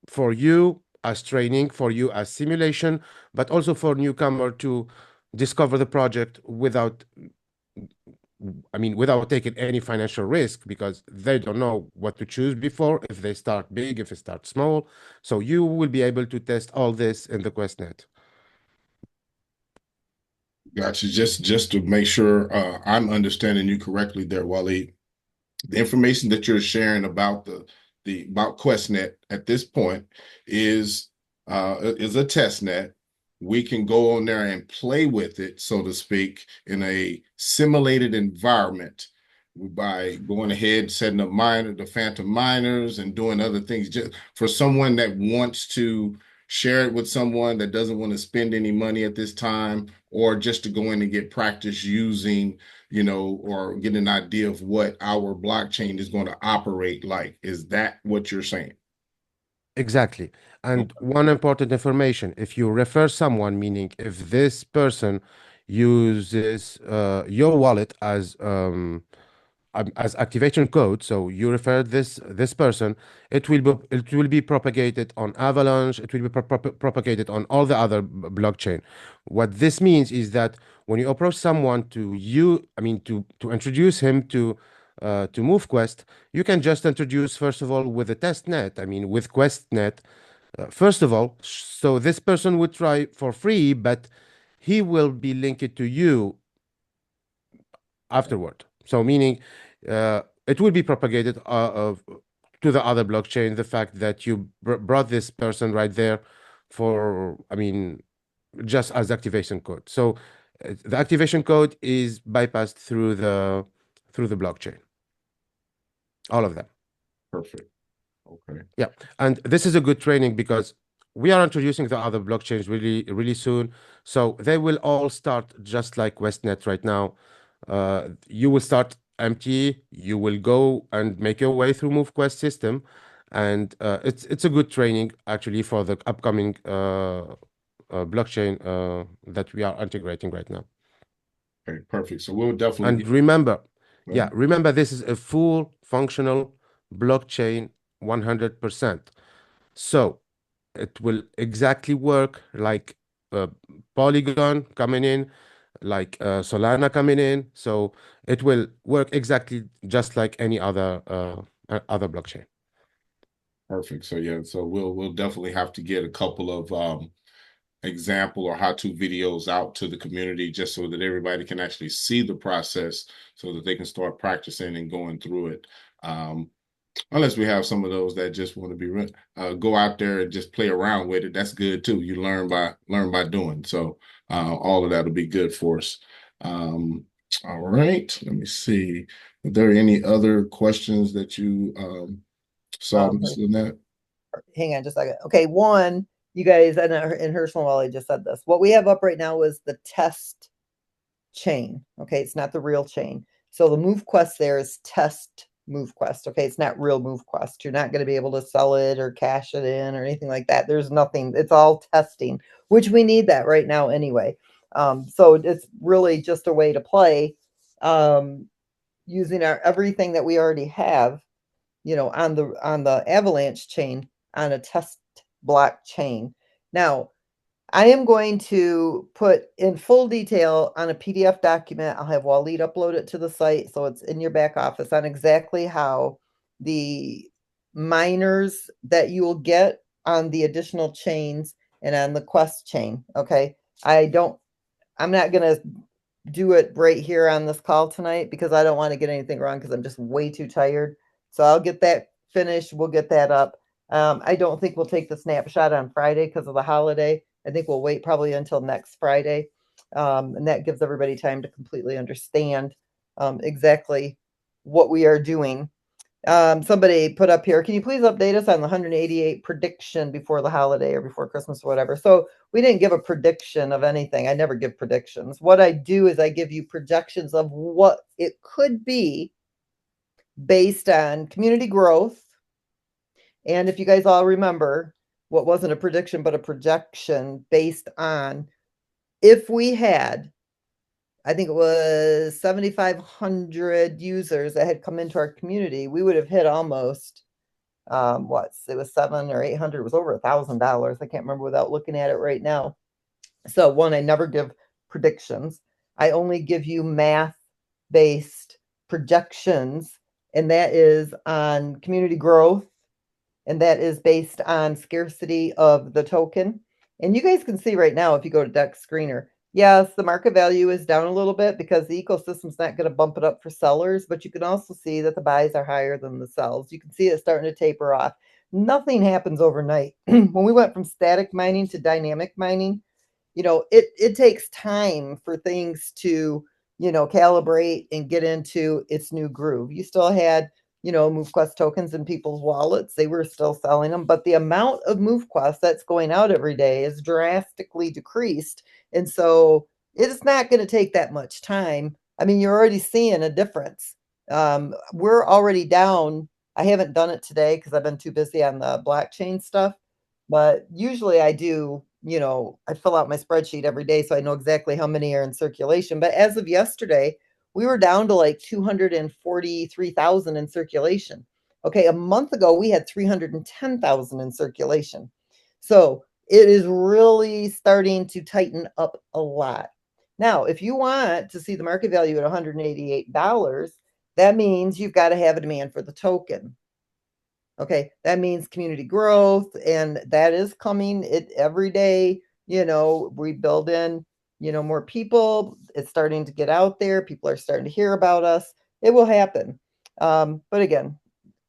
for you as training, for you as simulation, but also for newcomer to discover the project without, I mean, without taking any financial risk because they don't know what to choose before, if they start big, if they start small. So you will be able to test all this in the QuestNet. Gotcha. Just to make sure I'm understanding you correctly there, Waleed. The information that you're sharing about the about QuestNet at this point is a test net. We can go on there and play with it, so to speak, in a simulated environment by going ahead, setting up the phantom miners and doing other things. Just for someone that wants to share it with someone that doesn't want to spend any money at this time, or just to go in and get practice using, or get an idea of what our blockchain is going to operate like. Is that what you're saying? Exactly. And Okay. one important information, if you refer someone, meaning if this person uses your wallet as activation code, so you refer this person, it will be propagated on Avalanche, it will be propagated on all the other blockchain. What this means is that when you approach someone to introduce him to MoveQuest, you can just introduce first of all with a test net, I mean with QuestNet. First of all, so this person would try for free, but he will be linked to you afterward. So meaning it will be propagated to the other blockchain. The fact that you brought this person right there for, I mean, just as activation code. So the activation code is bypassed through the blockchain. All of them. Perfect. Okay. Yeah, and this is a good training because we are introducing the other blockchains really, really soon. So they will all start just like QuestNet right now. You will start empty. You will go and make your way through MoveQuest system, and it's a good training actually for the upcoming blockchain that we are integrating right now. Okay, perfect. So we'll definitely And get. remember, yeah, Well, remember this is a full functional blockchain, 100%. So it will exactly work like Polygon coming in, like Solana coming in. So it will work exactly just like any other blockchain. perfect. So yeah, so we'll definitely have to get a couple of example or how-to videos out to the community just so that everybody can actually see the process so that they can start practicing and going through it. Unless we have some of those that just want to go out there and just play around with it. That's good too. You learn by doing. So all of that will be good for us. All right. Let me see. Are there any other questions that you saw, Um, Ms. Lynette? hang on just a second. Okay, one, you guys, and Herschel Wally just said this. What we have up right now is the test chain. Okay, it's not the real chain. So the MoveQuest there is test MoveQuest. Okay, it's not real MoveQuest. You're not going to be able to sell it or cash it in or anything like that. There's nothing. It's all testing, which we need that right now anyway. So it's really just a way to play using our everything that we already have, on the Avalanche chain on a test blockchain. Now, I am going to put in full detail on a PDF document. I'll have Waleed upload it to the site so it's in your back office on exactly how the miners that you will get on the additional chains and on the Quest chain. Okay. I'm not going to do it right here on this call tonight because I don't want to get anything wrong because I'm just way too tired. So I'll get that finished. We'll get that up. I don't think we'll take the snapshot on Friday because of the holiday. I think we'll wait probably until next Friday. And that gives everybody time to completely understand exactly what we are doing. Somebody put up here, can you please update us on the 188 prediction before the holiday or before Christmas or whatever? So we didn't give a prediction of anything. I never give predictions. What I do is I give you projections of what it could be based on community growth. And if you guys all remember, what wasn't a prediction, but a projection based on if we had, I think it was 7,500 users that had come into our community, we would have hit almost, it was 700 or 800, it was over $1,000. I can't remember without looking at it right now. So one, I never give predictions. I only give you math-based projections, and that is on community growth, and that is based on scarcity of the token. And you guys can see right now, if you go to Dex Screener, yes, the market value is down a little bit because the ecosystem's not going to bump it up for sellers, but you can also see that the buys are higher than the sells. You can see it starting to taper off. Nothing happens overnight. When we went from static mining to dynamic mining, it takes time for things to, calibrate and get into its new groove. You still had, MoveQuest tokens in people's wallets. They were still selling them, but the amount of MoveQuest that's going out every day is drastically decreased. And so it's not going to take that much time. I mean, you're already seeing a difference. We're already down. I haven't done it today because I've been too busy on the blockchain stuff, but usually I do, I fill out my spreadsheet every day so I know exactly how many are in circulation. But as of yesterday, we were down to like 243,000 in circulation. Okay, a month ago, we had 310,000 in circulation. So it is really starting to tighten up a lot. Now, if you want to see the market value at $188, that means you've got to have a demand for the token. Okay, that means community growth, and that is coming every day. We build in, more people. It's starting to get out there. People are starting to hear about us. It will happen. But again,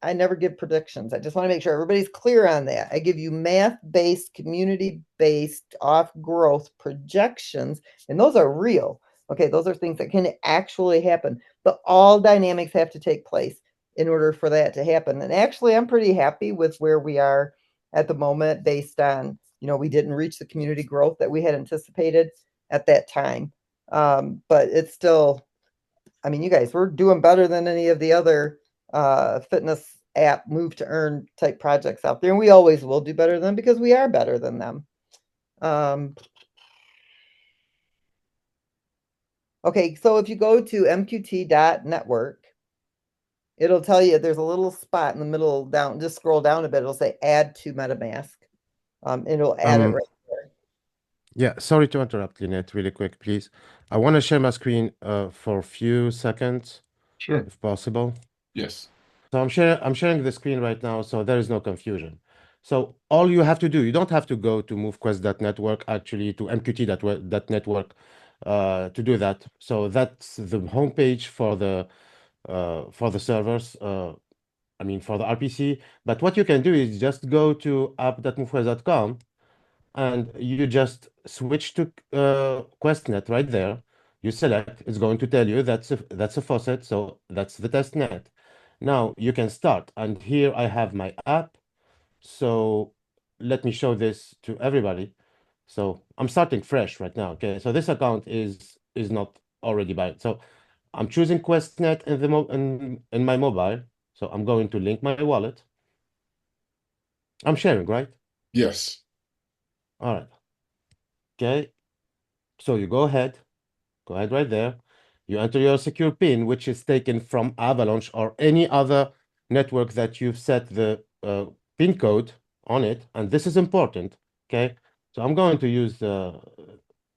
I never give predictions. I just want to make sure everybody's clear on that. I give you math-based, community-based off growth projections, and those are real. Okay, those are things that can actually happen, but all dynamics have to take place in order for that to happen. And actually, I'm pretty happy with where we are at the moment based on, we didn't reach the community growth that we had anticipated at that time. But it's still, I mean, you guys, we're doing better than any of the other fitness app move to earn type projects out there. And we always will do better than them because we are better than them. Okay, so if you go to mqt.network, it'll tell you there's a little spot in the middle down, just scroll down a bit. It'll say add to MetaMask. And it'll add it right there. Yeah, sorry to interrupt, Lynette, really quick, please. I want to share my screen for a few seconds, Sure. if possible. Yes. So I'm sharing the screen right now, so there is no confusion. So all you have to do, you don't have to go to MoveQuest.network, actually to MQT.network to do that. So that's the homepage for the servers. I mean for the RPC. But what you can do is just go to app.movequest.com and you just switch to QuestNet right there. You select, it's going to tell you that's a faucet, so that's the test net. Now you can start, and here I have my app. So let me show this to everybody. So I'm starting fresh right now. Okay, so this account is not already by so I'm choosing QuestNet in in my mobile. So I'm going to link my wallet. I'm sharing, right? Yes. All right. Okay. So you go ahead right there. You enter your secure PIN, which is taken from Avalanche or any other network that you've set the PIN code on it. And this is important, okay? So I'm going to use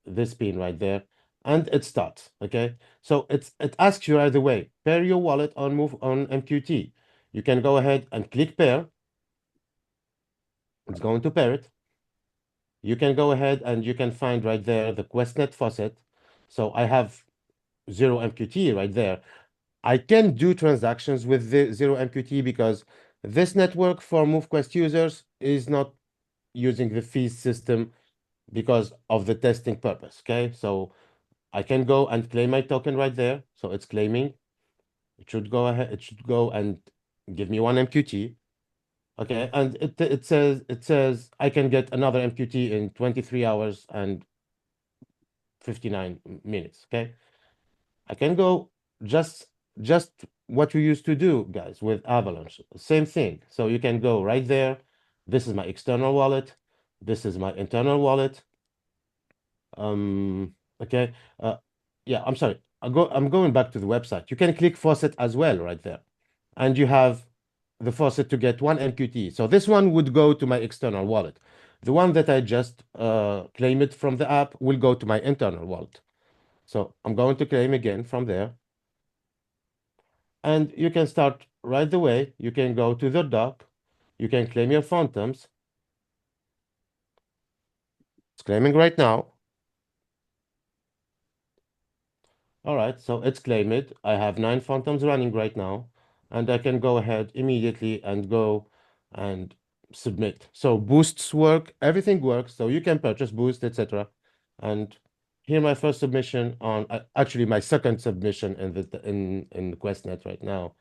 this PIN right there, and it starts, okay? So it asks you either way, pair your wallet on MQT. You can go ahead and click pair. It's going to pair it. You can go ahead and you can find right there the QuestNet faucet. So I have 0 MQT right there. I can do transactions with the 0 MQT because this network for MoveQuest users is not using the fees system because of the testing purpose. Okay, so I can go and claim my token right there. So it's claiming. It should go ahead. It should go and give me 1 MQT. Okay, and it says I can get another MQT in 23 hours and 59 minutes. Okay, I can go just just what we used to do, guys, with Avalanche. Same thing. So you can go right there. This is my external wallet. This is my internal wallet. Okay. Yeah, I'm sorry. I'm going back to the website. You can click faucet as well right there. And you have the faucet to get one MQT. So this one would go to my external wallet. The one that I just claimed from the app will go to my internal wallet. So I'm going to claim again from there. And you can start right away. You can go to the dock. You can claim your phantoms. It's claiming right now. All right, so it's claimed. I have 9 phantoms running right now, and I can go ahead immediately and go and submit. So boosts work, everything works. So you can purchase boost, etc. And here my first submission on actually my second submission in the in QuestNet right now.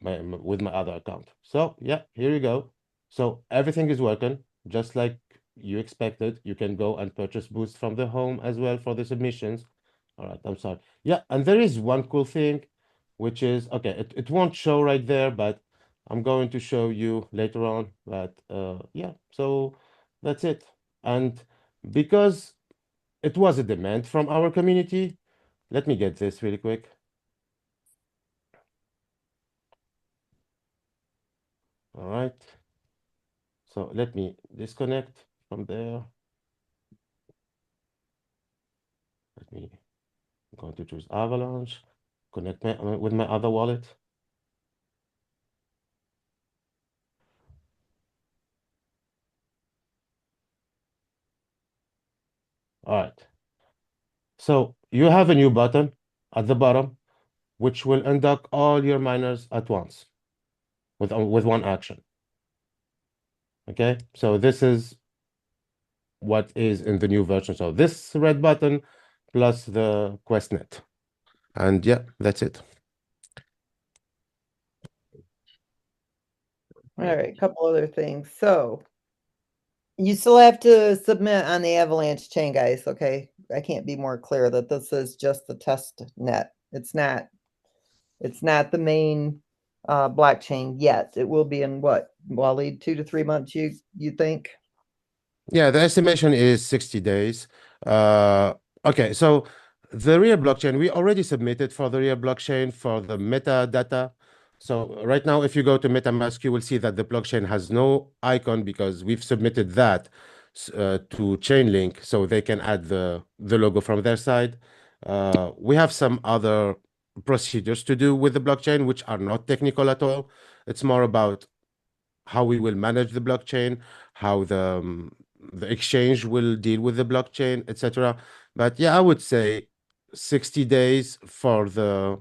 With my other account. So yeah, here you go. So everything is working just like you expected. You can go and purchase boost from the home as well for the submissions. All right, I'm sorry. Yeah, and there is one cool thing, which is okay, it won't show right there, but I'm going to show you later on. But yeah, so that's it. And because it was a demand from our community, let me get this really quick. All right. So let me disconnect from there. I'm going to choose Avalanche, connect with my other wallet. All right. So you have a new button at the bottom, which will undock all your miners at once with one action. Okay, so this is what is in the new version. So this red button plus the QuestNet. And yeah, that's it. All right, a couple other things. So you still have to submit on the Avalanche chain, guys. Okay, I can't be more clear that this is just the test net. It's not the main blockchain yet. It will be in what, Wally, 2 to 3 months, you think? Yeah, the estimation is 60 days. Okay, so the real blockchain, we already submitted for the real blockchain for the metadata. So right now, if you go to MetaMask, you will see that the blockchain has no icon because we've submitted that to Chainlink so they can add the logo from their side. We have some other procedures to do with the blockchain, which are not technical at all. It's more about how we will manage the blockchain, how the exchange will deal with the blockchain, etc. But yeah, I would say 60 days for the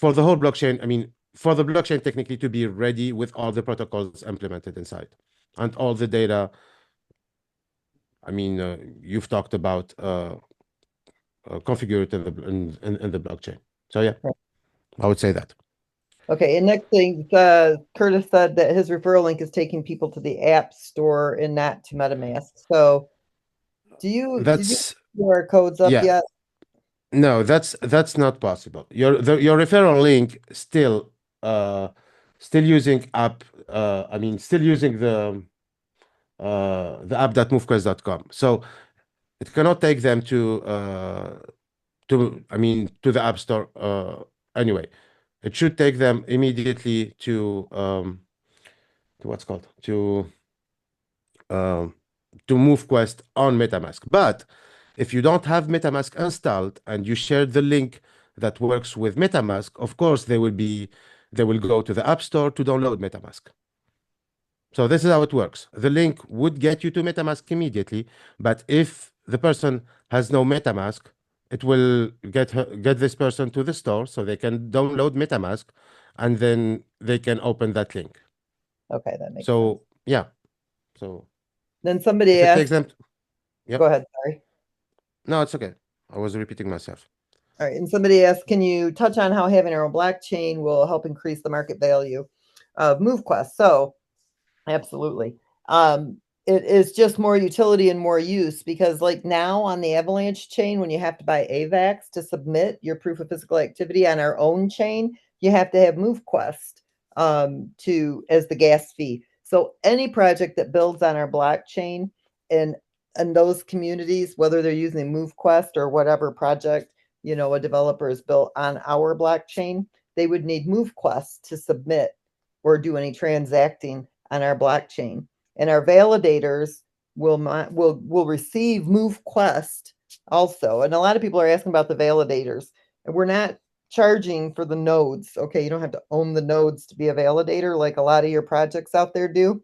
whole blockchain. I mean, for the blockchain technically to be ready with all the protocols implemented inside and all the data. I mean, you've talked about configured in the blockchain. So yeah, I would say that. Okay, and next thing, Curtis said that his referral link is taking people to the App Store and not to MetaMask. So, did you That's put our codes up yeah. yet? No, that's not possible. Your referral link still using app I mean still using the app.movequest.com. So it cannot take them to the App Store anyway. It should take them immediately to what's called um to MoveQuest on MetaMask. But if you don't have MetaMask installed and you share the link that works with MetaMask, of course they will go to the App Store to download MetaMask. So this is how it works. The link would get you to MetaMask immediately, but if the person has no MetaMask, it will get this person to the store so they can download MetaMask and then they can open that link. Okay, that makes sense. So yeah. So Then somebody if it takes asked, them yep. go ahead, sorry. No, it's okay. I was repeating myself. All right, and somebody asked, can you touch on how having our own blockchain will help increase the market value of MoveQuest? So, absolutely. it is just more utility and more use because like now on the Avalanche chain, when you have to buy AVAX to submit your proof of physical activity on our own chain, you have to have MoveQuest to as the gas fee. So any project that builds on our blockchain and those communities, whether they're using MoveQuest or whatever project, you know, a developer has built on our blockchain, they would need MoveQuest to submit or do any transacting on our blockchain. And our validators will receive MoveQuest also. And a lot of people are asking about the validators. And we're not charging for the nodes. Okay, you don't have to own the nodes to be a validator like a lot of your projects out there do.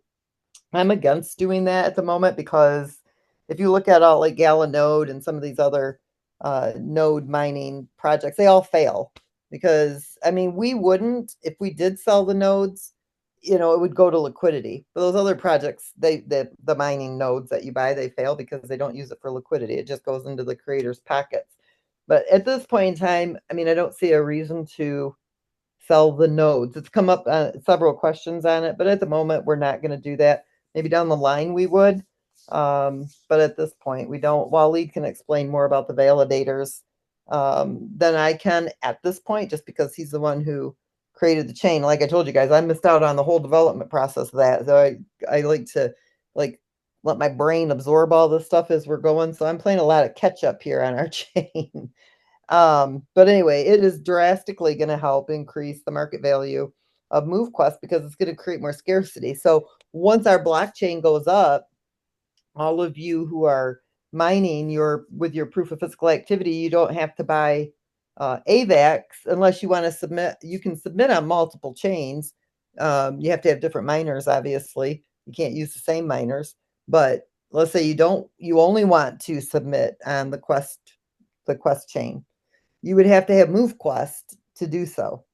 I'm against doing that at the moment because if you look at all like Gala Node and some of these other node mining projects, they all fail because I mean we wouldn't if we did sell the nodes, you know, it would go to liquidity. But those other projects, the mining nodes that you buy, they fail because they don't use it for liquidity. It just goes into the creator's pockets. But at this point in time, I mean, I don't see a reason to sell the nodes. It's come up several questions on it, but at the moment, we're not going to do that. Maybe down the line we would. But at this point, we don't. Waleed can explain more about the validators than I can at this point, just because he's the one who created the chain. Like I told you guys, I missed out on the whole development process of that. So I like to like let my brain absorb all this stuff as we're going. So I'm playing a lot of catch up here on our chain. But anyway, it is drastically going to help increase the market value of MoveQuest because it's going to create more scarcity. So once our blockchain goes up, all of you who are mining with your proof of physical activity, you don't have to buy AVAX unless you want to submit. You can submit on multiple chains. You have to have different miners, obviously. You can't use the same miners. But let's say you only want to submit on the Quest chain. You would have to have MoveQuest to do so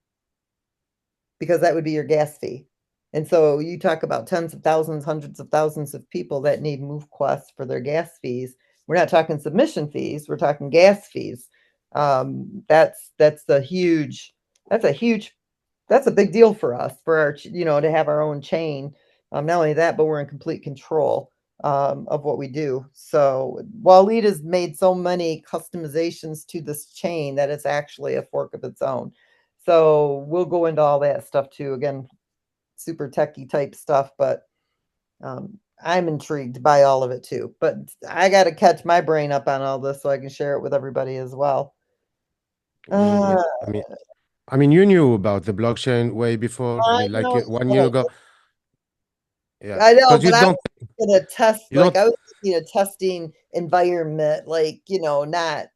because that would be your gas fee. And so you talk about tens of thousands, hundreds of thousands of people that need MoveQuest for their gas fees. We're not talking submission fees. We're talking gas fees. That's a huge, that's a big deal for us for our, you know, to have our own chain. Not only that, but we're in complete control of what we do. So Waleed has made so many customizations to this chain that it's actually a fork of its own. So we'll go into all that stuff too. Again, super techie type stuff, but I'm intrigued by all of it too. But I got to catch my brain up on all this so I can share it with everybody as well. Yeah, I mean, you knew about the blockchain way before. I I mean, like know, 1 year ago. Yeah, I know, because you but I was don't, in a test, you like don't. I was in a testing environment, like you know, not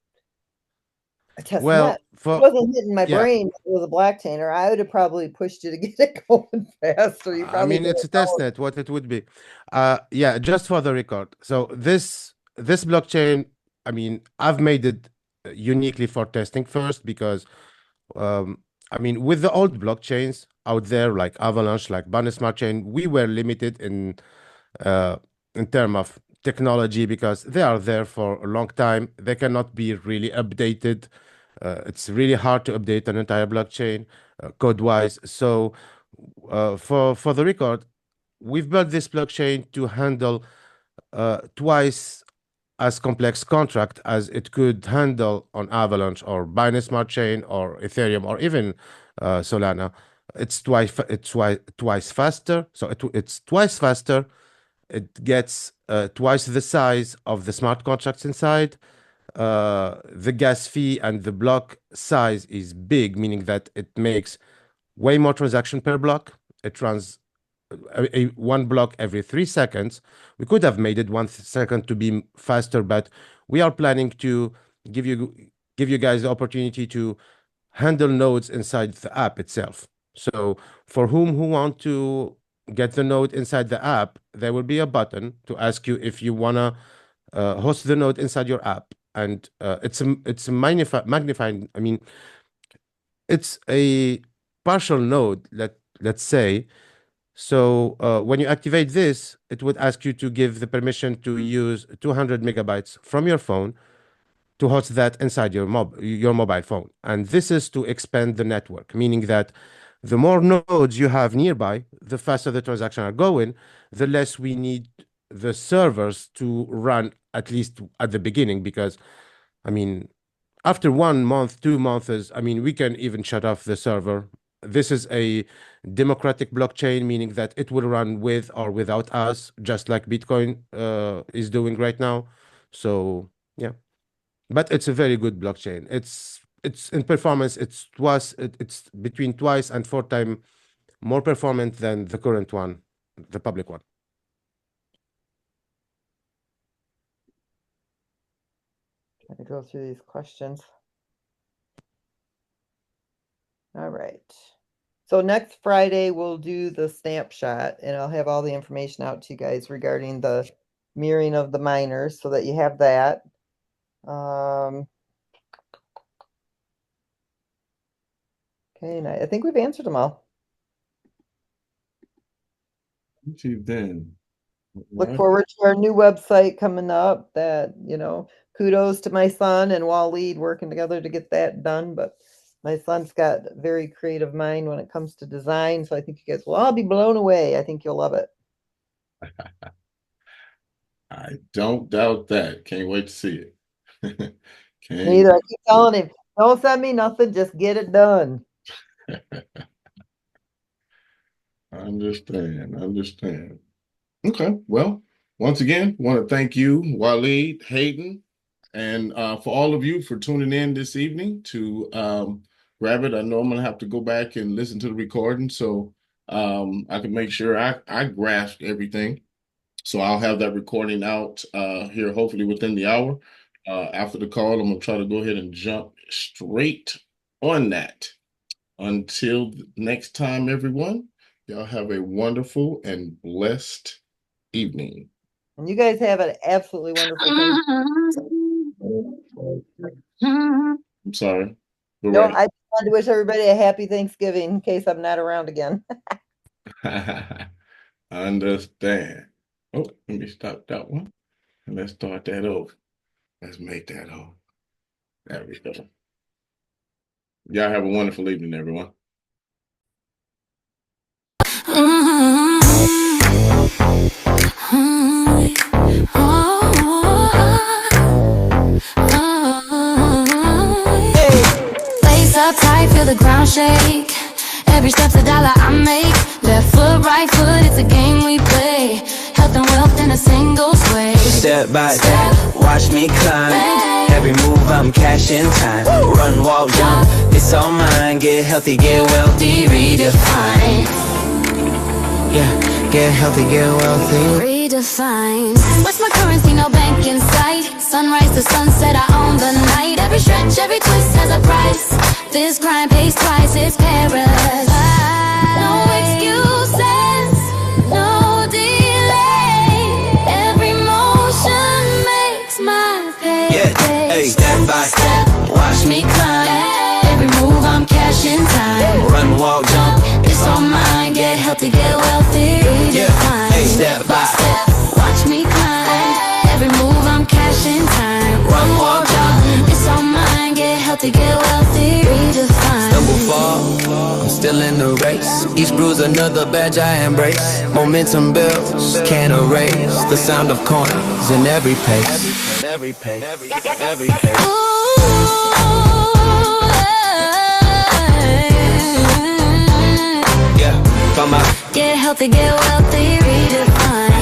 a test net. Well, It for wasn't hitting my yeah, brain. It was a blockchain, or I would have probably pushed you to get it going faster. You I probably mean, could it's a have test known. net, what it would be. Yeah, just for the record. So this blockchain, I mean, I've made it uniquely for testing first because I mean, with the old blockchains out there like Avalanche, like Binance Smart Chain, we were limited uh, in terms of technology because they are there for a long time. They cannot be really updated. It's really hard to update an entire blockchain code-wise. So for the record, we've built this blockchain to handle twice as complex contract as it could handle on Avalanche or Binance Smart Chain or Ethereum or even Solana. It's twice faster. So it's twice faster. It gets twice the size of the smart contracts inside. The gas fee and the block size is big, meaning that it makes way more transaction per block. It runs one block every 3 seconds. We could have made it 1 second to be faster, but we are planning to give you guys the opportunity to handle nodes inside the app itself. So for who want to get the node inside the app, there will be a button to ask you if you wanna host the node inside your app, and it's a magnifying. I mean, it's a partial node. Let's say. So when you activate this, it would ask you to give the permission to use 200 megabytes from your phone to host that inside your mobile phone. And this is to expand the network, meaning that the more nodes you have nearby, the faster the transactions are going, the less we need the servers to run at least at the beginning, because I mean, after 1 month, 2 months, I mean, we can even shut off the server. This is a democratic blockchain, meaning that it will run with or without us, just like Bitcoin is doing right now. So yeah, but it's a very good blockchain. It's in performance. It's between twice and 4 times more performant than the current one, the public one. Trying to go through these questions. All right. So next Friday, we'll do the snapshot, and I'll have all the information out to you guys regarding the mirroring of the miners so that you have that. Okay, and I think we've answered them all. Then. Look forward to our new website coming up. That, kudos to my son and Waleed working together to get that done. But my son's got a very creative mind when it comes to design. So I think you guys will all be blown away. I think you'll love it. I don't doubt that. Can't wait to see it. Neither. I keep telling him, don't send me nothing, just get it done. Understand. Okay, well, once again, want to thank you, Waleed, Hayden, and for all of you for tuning in this evening to Rabbit. I know I'm going to have to go back and listen to the recording so I can make sure I grasp everything. So I'll have that recording out here hopefully within the hour. After the call, I'm going to try to go ahead and jump straight on that. Until next time, everyone, y'all have a wonderful and blessed evening. And you guys have an absolutely wonderful day. I'm sorry. No, I just wanted to wish everybody a happy Thanksgiving in case I'm not around again. I understand. Oh, let me stop that one. And let's start that over. Let's make that over. There we go. Y'all have a wonderful evening, everyone. Lace up tight, feel the ground shake. Every step's a dollar I make. Left foot, right foot, it's a game we play. Health and wealth in a single sway. Step by step, watch me climb. Every move I'm cashing time. Run, walk, jump, it's all mine. Get healthy, get wealthy, redefine. Yeah, get healthy, get wealthy. Redefine. What's my currency? No bank in sight. Sunrise to sunset, I own the night. Every stretch, every twist has a price. This grind pays twice, it's paradise. No excuses, no delay. Every motion makes my pay. Yeah, hey, step by step, watch me climb. Every move I'm cashing time. Run, walk, jump, it's all mine. Get healthy, get wealthy. Yeah, hey, step by step, watch me climb. Every move I'm cashing time. Run, walk, jump, it's all mine. Get healthy, get wealthy. Redefine. stumble, fall, I'm still in the race. Each bruise another badge I embrace. Momentum builds, can't erase the sound of coins in every pace. Every pace, every pace. Yeah, come out. Get healthy, get wealthy, redefine.